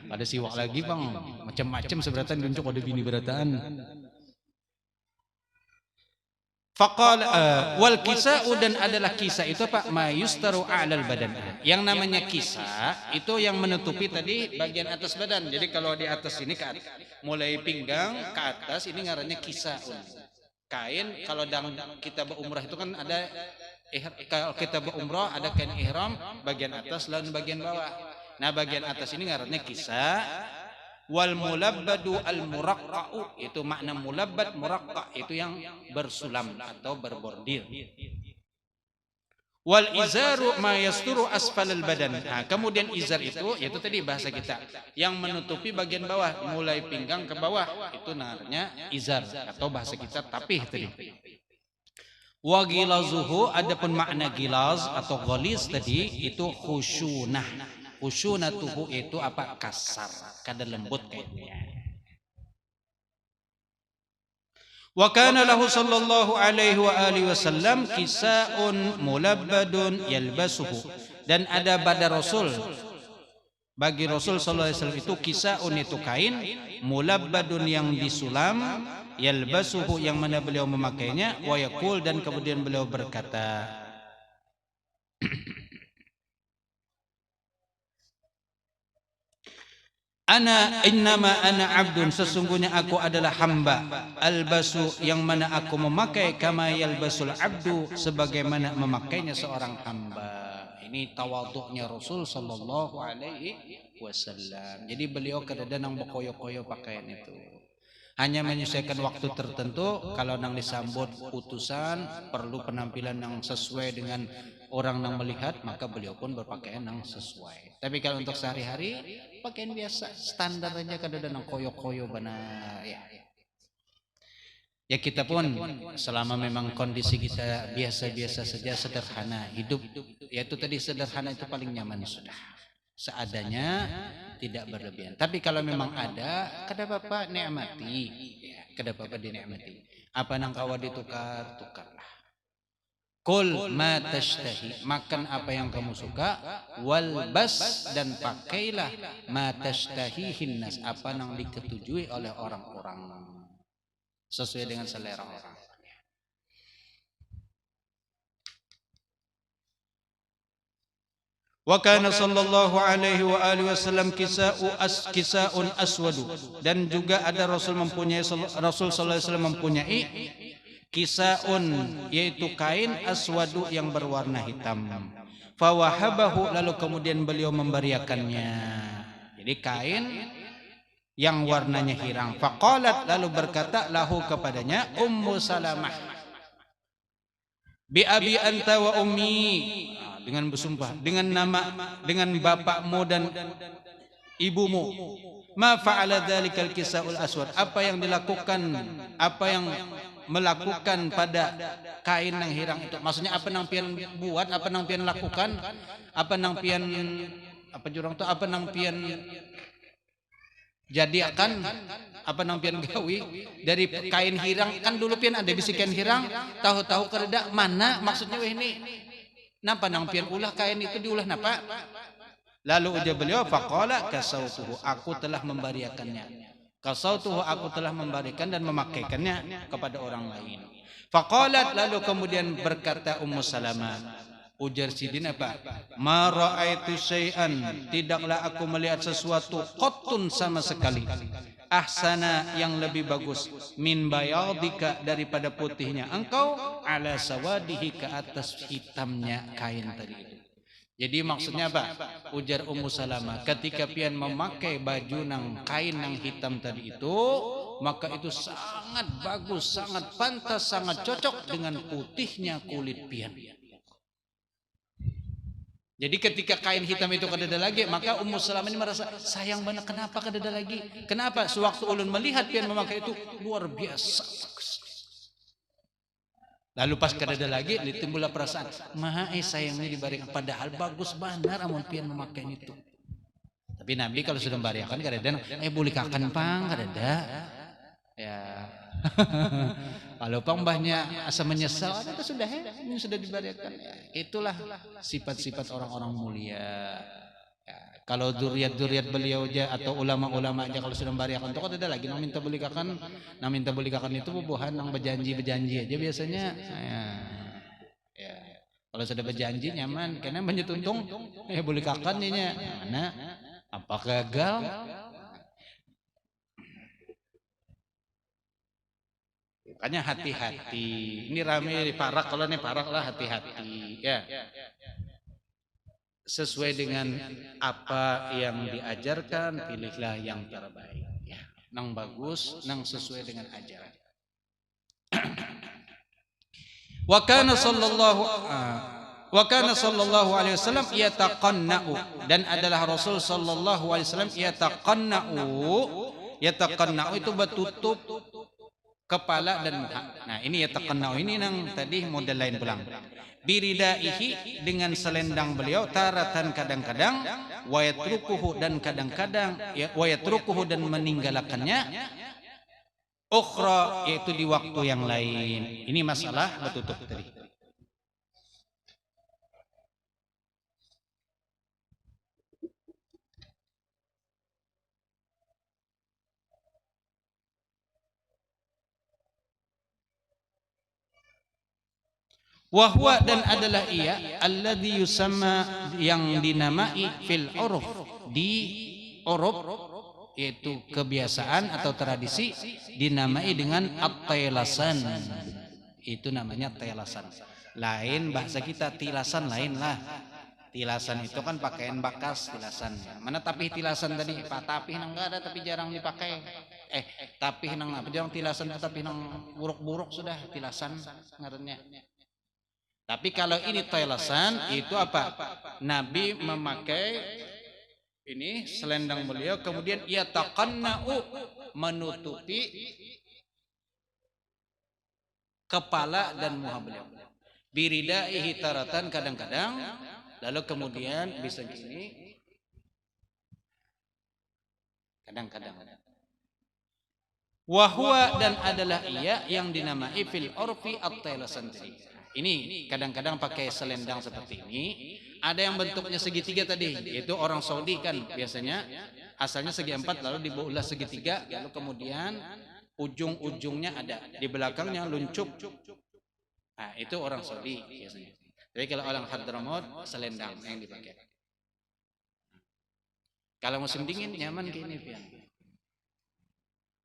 Ada siwak lagi bang. Macam-macam seberatan dunjuk ada bini berataan. Faqal wal kisa'u, dan adalah kisah itu apa? Ma yustaru a'lal badan. Yang namanya kisah itu yang menutupi tadi bagian atas badan. Jadi kalau di atas ini ke atas, mulai pinggang ke atas ini ngarannya kisa'un. Kain kalau kita berumrah itu kan ada, kalau kita berumrah ada kain ihram bagian atas dan bagian bawah. Nah bagian atas ini ngarannya kisah. Wal mulabbadu al muraqqa'u, itu makna mulabbad, muraqqa' itu yang bersulam atau berbordir. Wal izaru ma yasturu asfalal badan. Nah, kemudian izar itu yaitu tadi bahasa kita yang menutupi bagian bawah mulai pinggang ke bawah, itu namanya izar atau bahasa kita tapih tadi. Wa gilazuhu, adapun makna gilaz atau ghalis tadi itu khusyunah. Khusyunatuhu itu apa? Kasar, kada lembut kayaknya. Wa kana lahu sallallahu alaihi wa alihi wasallam kisa'un mulabbadun yalbasuhu, dan ada pada Rasul, bagi Rasul sallallahu alaihi wasallam itu kisa'un itu kain, mulabbadun yang disulam, yalbasuhu yang mana beliau memakainya, wa yaqul, dan kemudian beliau berkata, innama ana abdun, sesungguhnya aku adalah hamba, albasu yang mana aku memakai, kama yalbasul abdu, sebagaimana memakainya seorang hamba. Ini tawaduknya Rasul sallallahu alaihi wasallam. Jadi beliau kadang-kadang bekoyo-koyo pakaian itu. Hanya menyesuaikan waktu tertentu, kalau nang disambut utusan perlu penampilan yang sesuai dengan orang yang melihat, maka beliau pun berpakaian yang sesuai. Tapi kalau untuk sehari-hari pakaian biasa standar aja, kadang-kadang koyo-koyo benar ya. Ya kita pun selama memang kondisi kita biasa-biasa saja, sederhana hidup, yaitu tadi sederhana itu paling nyaman sudah. Seadanya, tidak berlebihan. Tapi kalau memang ada, kada apa-apa nikmati, ya, kada apa-apa dinikmati. Apa nang kawa ditukar, tukarlah. Kul ma tashtahi, makan apa yang kamu suka, walbas, dan pakailah ma tashtahihin nas, apa yang diketujui oleh orang-orang, sesuai dengan selera orang. Wa kana sallallahu alaihi wa alihi wasallam kisaun aswadu, dan juga ada Rasul sallallahu alaihi wasallam mempunyai kisaun, yaitu kain aswadu yang berwarna hitam. Fawahabahu, lalu kemudian beliau memberiakannya. Jadi kain yang warnanya hirang. Faqalat, lalu berkata lahu kepadanya Ummu Salamah, bi abi anta wa ummi, dengan bersumpah dengan bapakmu dan ibumu, ma fa'ala dzalikal kisaul aswad, apa yang melakukan pada kain yang hirang itu. Maksudnya apa nang pian buat, apa nang pian lakukan, apa nang pian jadikan, apa nang pian gawi dari kain hirang. Kan dulu pian ada bisi kain hirang, tahu-tahu kereda mana maksudnya ini. Napa nang pian ulah kain itu diulah napa? Lalu ujar beliau, faqala kasautuhu, aku telah membariakannya. Kasautuhu, aku telah memberikan dan memakaikannya kepada orang lain. Faqalat, lalu kemudian berkata Ummu Salamah, ujar sidin apa? Ma ra'aitu syai'an, tidaklah aku melihat sesuatu qattun sama sekali, ahsana, yang lebih bagus, min bayadika, daripada putihnya engkau, ala sawadihi, ke atas hitamnya kain tadi itu. Jadi maksudnya apa? Ujar Ummu Salamah, ketika pian memakai baju nang kain nang hitam tadi itu, maka itu sangat bagus, sangat pantas, sangat cocok dengan putihnya kulit pian. Jadi ketika kain hitam itu kadada lagi, maka Ummu Salamah ini merasa sayang banget. Kenapa kadada lagi? Kenapa? Sewaktu ulun melihat pian memakai itu luar biasa. Lalu pas kadada lagi, timbullah perasaan, maha sayangnya dibarikan, padahal bagus benar amun pian memakai itu. Tapi Nabi kalau sudah membariakan kadada, boleh kakan pang kadada. Ya. Kalau pambahnya asa menyesal, itu sudah ini sudah dibariakan. Ya, itulah sifat-sifat orang-orang mulia. Ya, kalau duriat-duriat beliau aja atau ulama-ulama aja kalau sudah membariakan itu ada lagi nang minta bolikakan itu bubuhan nang berjanji aja biasanya. Ya. Kalau sudah berjanji nyaman, karena menyetuntung bolikakan nya mana? Apa gagal? Makanya hati-hati. Ini rame parak, kalau ini parak lah, hati-hati. Ya. Sesuai dengan apa yang diajarkan, pilihlah yang terbaik. Ya. Nang bagus, nang sesuai dengan ajaran. Wa kana sallallahu alaihi wasallam yataqanna'u, dan adalah Rasul sallallahu alaihi wasallam yataqanna'u itu bertutup kepala dan muka. Nah, ini yataqanna'u ini nang tadi model lain pulang. Biridaihi, dengan selendang beliau, taratan kadang-kadang, wa yatrukuhu, dan kadang-kadang wa yatrukuhu, dan meninggalkannya, ukhra, yaitu di waktu yang lain. Ini masalah bertutup tadi. Wahwa, dan adalah ia, alladzi yusamma, yang dinamai, fil uruf, di uruf, yaitu kebiasaan atau tradisi, dinamai dengan at-tailasan. Itu namanya tailasan. Lain bahasa kita, tilasan lain lah. Tilasan itu kan pakaian bekas, tilasan. Mana tapih tilasan tadi? Pak tapih nang enggak ada, tapi jarang dipakai. Tapih nang apa? Jarang tilasan, tapi nang buruk-buruk sudah tilasan ngarannya. Tapi kalau ini tailasan, itu apa? Nabi memakai ini selendang beliau, kemudian yataqanna'u, menutupi kepala dan muka beliau. Biridaihi taratan, kadang-kadang, lalu kemudian bisa gini, kadang-kadang. Wahwa, dan adalah ia, yang dinamai fil urfi at-tailasan tadi. Ini kadang-kadang pakai selendang seperti ini. Ada yang bentuknya segitiga tadi, yaitu orang Saudi kan biasanya asalnya segi empat, lalu dibelah segitiga, lalu kemudian ujung-ujungnya ada di belakangnya luncuk. Nah, itu orang Saudi biasanya. Jadi kalau orang Hadramaut, selendang yang dipakai. Kalau musim dingin nyaman kayak ini pian.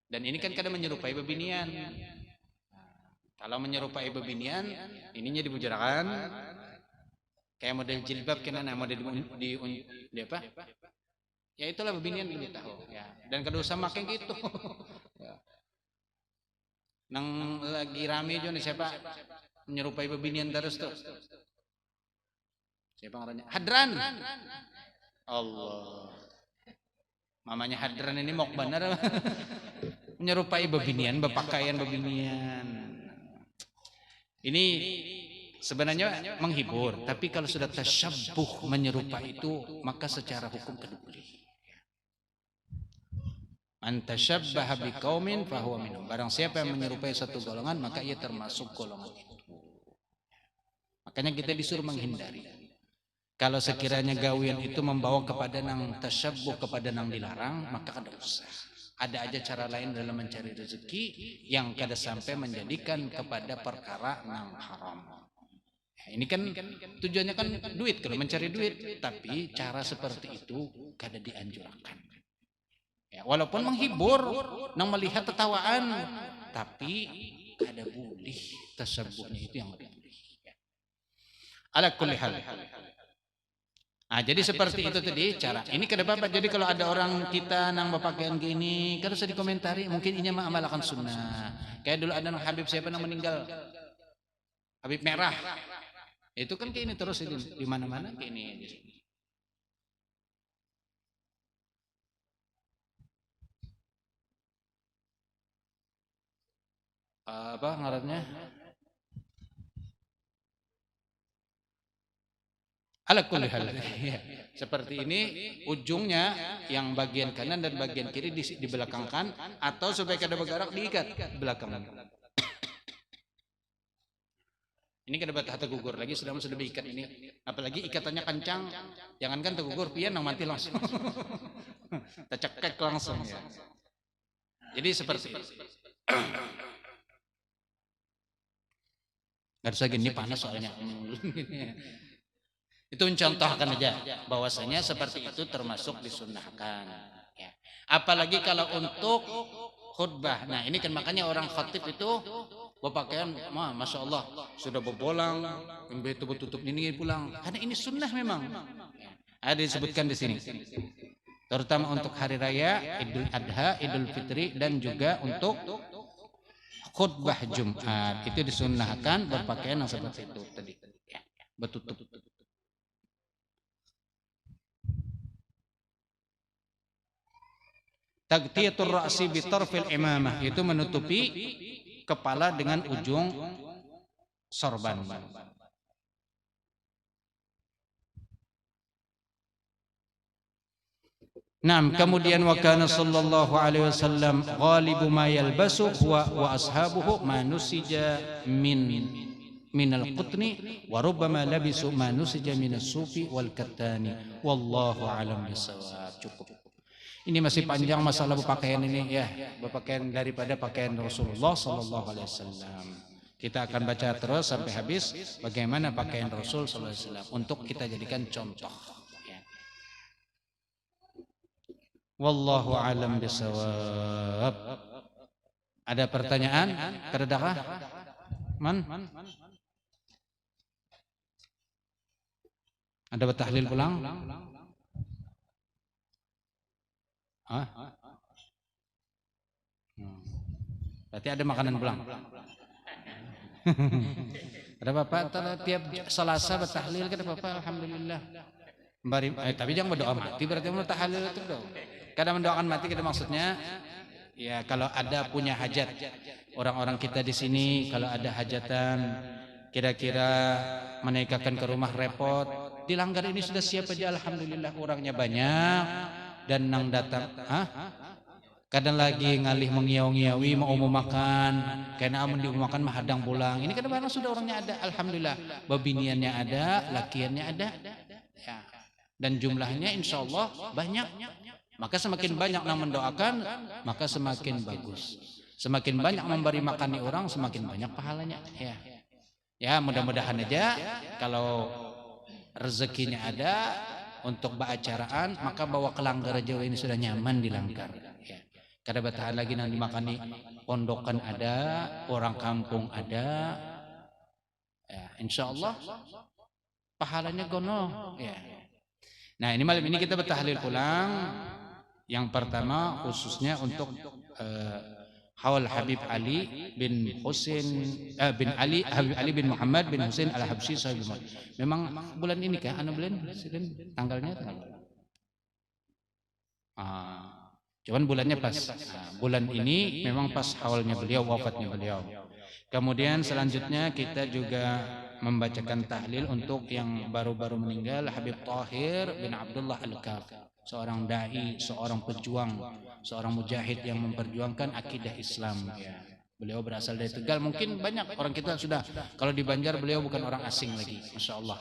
Dan ini kan kadang menyerupai bebinian. Kalau menyerupai bebinian, ininya dibujarakan kayak model jilbab kena model di apa? Ya itulah bebinian lebih tahu ya. Dan kada usah makin gitu. Nang lagi rame jo nih siapa menyerupai bebinian terus tuh. Siapa ngarannya? Hadran. Allah. Mamanya Hadran ini mok bener menyerupai bebinian, berpakaian bebinian. Ini sebenarnya menghibur, tapi kalau sudah tasyabbuh menyerupai itu, maka secara hukum kada boleh. Man tasyabbaha biqaumin fahuwa minhum. Barang siapa yang menyerupai satu golongan, maka ia termasuk golongan itu. Makanya kita disuruh menghindari. Kalau sekiranya gawian itu membawa kepada nang tasyabbuh, kepada nang dilarang, maka kada usah. Ada aja cara lain dalam mencari rezeki yang kada sampai menjadikan kepada perkara nang haram. Ini kan tujuannya kan duit, kalau mencari duit, tapi cara seperti itu kada dianjurkan. Ya, walaupun menghibur, nang melihat tertawaan, tapi kada boleh tasabbuhnya itu yang lebih boleh. Ala kulli hal. Nah, jadi seperti itu tadi cara. Ini kada apa-apa. Jadi kalau ada orang kita nang berpakaian gini, kada usah dikomentari. Mungkin ini mah amalkan sunnah. Kayak dulu ada nang Habib siapa nang meninggal, Habib Merah. Itu kan kayak ini terus di mana-mana kayak ini. Apa ngarannya? Ala kulli hal. Seperti ini ujungnya yang bagian kanan dan bagian kiri dibelakangkan atau supaya kada bergerak diikat belakangan. Ini kada batah tergugur lagi sudah diikat ini. Apalagi ikatannya kencang, jangankan tergugur pian nang mati langsung. Tercekek langsung ya. Jadi seperti itu. Gak usah gini panas soalnya. Itu mencontohkan aja bahwasanya seperti itu termasuk disunnahkan. Ya. Apalagi kalau untuk khutbah. Nah ini kan makanya orang khatib itu berpakaian, masya Allah sudah berbolang, itu bertutup ini pulang. Karena ini sunnah memang. Ada disebutkan di sini. Terutama untuk hari raya, Idul Adha, Idul Fitri dan juga untuk khutbah Jumat itu disunnahkan berpakaian yang seperti itu tadi. Ya, bertutup. Tagtiyatur ra'si bitarfil imamah itu menutupi kepala dengan ujung sorban. Naam, kemudian wa kana sallallahu alaihi wasallam ghalibu ma yalbasu wa ashabuhu ma nusija minal qutni wa rubbama labisu ma nusija minas sufi wal kattani wallahu alam bisawab. Cukup. Ini masih panjang masalah berpakaian ini ya, berpakaian daripada pakaian Rasulullah sallallahu alaihi wasallam. Kita akan baca terus sampai habis bagaimana pakaian Rasul sallallahu alaihi wasallam untuk kita jadikan contoh. Ya. Wallahu alam bisawab. Ada pertanyaan? Kedakah? Man? Ada bertahlil pulang? Hah? Berarti ada makanan pulang. Ada Bapak tiap Selasa bertahlil kada apa-apa alhamdulillah. Tapi jangan berdoa mati berarti mau tahlil itu dong. Kadang mendoakan mati kita maksudnya ya kalau ada punya hajat. Orang-orang kita di sini kalau ada hajatan kira-kira menikahkan ke rumah repot, di Langgar ini sudah siap aja alhamdulillah orangnya banyak. Dan nang datang, kadang lagi ngalih mengiawi-ngiawi mau makan, karena amun dimakan mah hadang pulang. Ini kadang-kadang sudah orangnya ada, alhamdulillah, babiniannya ada, lakiannya ada, ya. Dan jumlahnya insya Allah banyak. Maka semakin banyak yang mendoakan, maka semakin bagus. Semakin banyak memberi makan orang, semakin banyak pahalanya. Ya, ya mudah-mudahan aja kalau rezekinya ada. untuk baacaraan, maka bawa ke langgar Jawa ini sudah nyaman di langgar. Ya. Kada bertahan lagi nang dimakani pondokan ada, orang kampung ada. Ya, insya Allah pahalanya gono. Ya. Nah ini malam ini kita bertahlil ulang. Yang pertama khususnya untuk haul Habib Ali bin Husain bin Ali Habib Ali bin Muhammad bin Husain Al-Habsyi sahib. Memang bulan ini kah? Anu bulan tanggalnya tanggal. Cuman bulannya pas. Bulan ini memang pas haulnya beliau, wafatnya beliau. Kemudian selanjutnya kita juga membacakan tahlil untuk yang baru-baru meninggal, Habib Tahir bin Abdullah Al-Kaf, seorang dai, seorang pejuang, seorang mujahid yang memperjuangkan akidah Islam. Ya. Beliau berasal dari Tegal, mungkin banyak orang kita sudah, kalau di Banjar beliau bukan orang asing lagi, Masya Allah.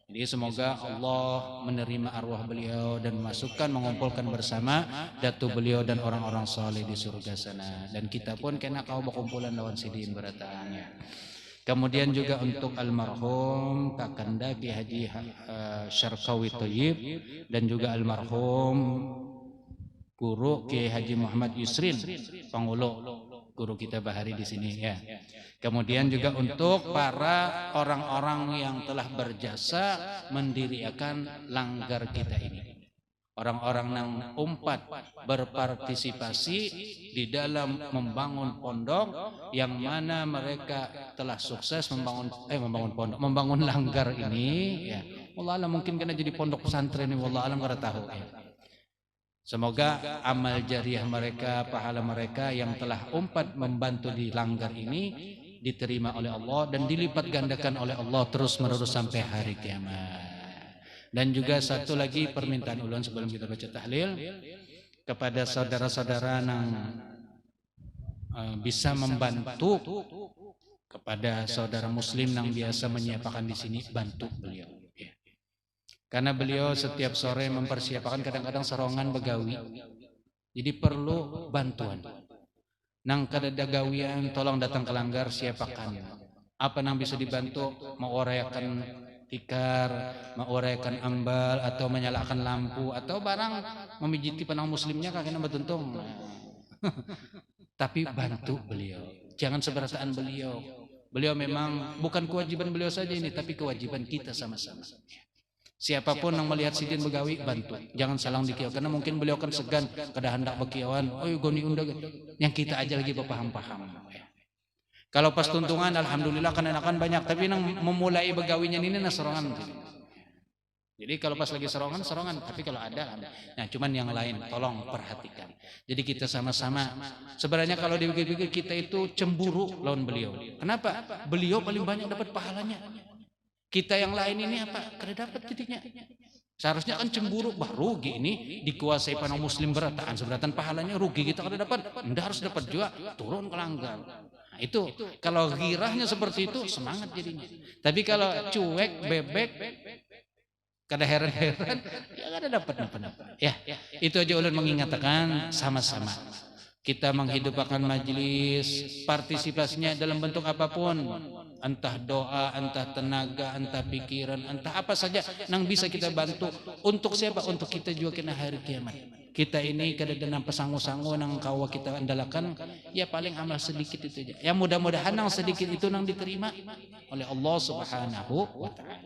Jadi semoga Allah menerima arwah beliau dan masukkan, mengumpulkan bersama datu beliau dan orang-orang soleh di surga sana. Dan kita pun kena kau berkumpulan lawan sidin berataannya. Kemudian juga untuk almarhum Kakanda Ki Haji Syarkawi Thayyib dan juga almarhum Guru Ki Haji Muhammad Yusrin Pangulo, guru kita bahari di sini ya. Kemudian juga untuk para orang-orang yang telah berjasa mendirikan langgar kita ini. Orang-orang yang umpat berpartisipasi di dalam membangun pondok, yang mana mereka telah sukses membangun langgar ini. Ya. Wallah alam mungkin kena jadi pondok pesantren ini, wallah alam kada tahu. Ya. Semoga amal jariah mereka, pahala mereka yang telah umpat membantu di langgar ini diterima oleh Allah dan dilipat gandakan oleh Allah terus menerus sampai hari kiamat. Dan juga satu lagi permintaan ulun sebelum kita baca tahlil kepada saudara-saudara yang bisa membantu kepada saudara muslim yang biasa menyiapkan di sini, bantu beliau. Ya. Karena beliau setiap sore mempersiapkan kadang-kadang serongan begawi. Jadi perlu bantuan. Nang kada gawian tolong datang ke langgar siapakan. Apa yang bisa dibantu, mau orayakan tikar, menguraikan ambal atau menyalakan lampu atau barang memijiti penang muslimnya kakeknya bertuntung. Tapi bantu beliau, jangan seberataan beliau. Beliau memang bukan kewajiban beliau saja ini, tapi kewajiban kita sama-sama. Siapapun yang melihat sidin begawi, bantu. Jangan salang dikiau, karena mungkin beliau kan segan kada hendak bekiauan. Oh goni unda, yang kita aja lagi berpaham-paham. Kalau pas tuntungan, alhamdulillah kan banyak. Tapi nang memulai begawinya ini serongan. Jadi kalau pas lagi serongan. Tapi kalau ada, nah cuman yang lain tolong perhatikan. Jadi kita sama-sama. Sebenarnya kalau dipikir-pikir kita itu cemburu lawan beliau. Kenapa? Beliau paling banyak dapat pahalanya. Kita yang lain ini apa? Kada dapat jadinya. Seharusnya kan cemburu, rugi ini dikuasai panang muslim berataan. Seberatan pahalanya rugi kita kada dapat. Anda harus dapat juga, turun ke langgar. Itu kalau girahnya seperti itu semangat jadinya. Tapi kalau cuek, bebek, kada heran-heran, ya kada dapat apa-apa. Ya, itu aja ulun mengingatkan sama-sama. Kita menghidupkan majelis, partisipasinya dalam bentuk apapun, entah doa, entah tenaga, entah pikiran, entah apa saja yang bisa kita bantu. Untuk siapa? Untuk kita juga kena hari kiamat. Kita ini kadang-kadang pesangu-sangu nang kawa kita andalakan, ya paling amal sedikit itu aja. Ya mudah-mudahan nang sedikit itu nang diterima oleh Allah Subhanahu wa taala.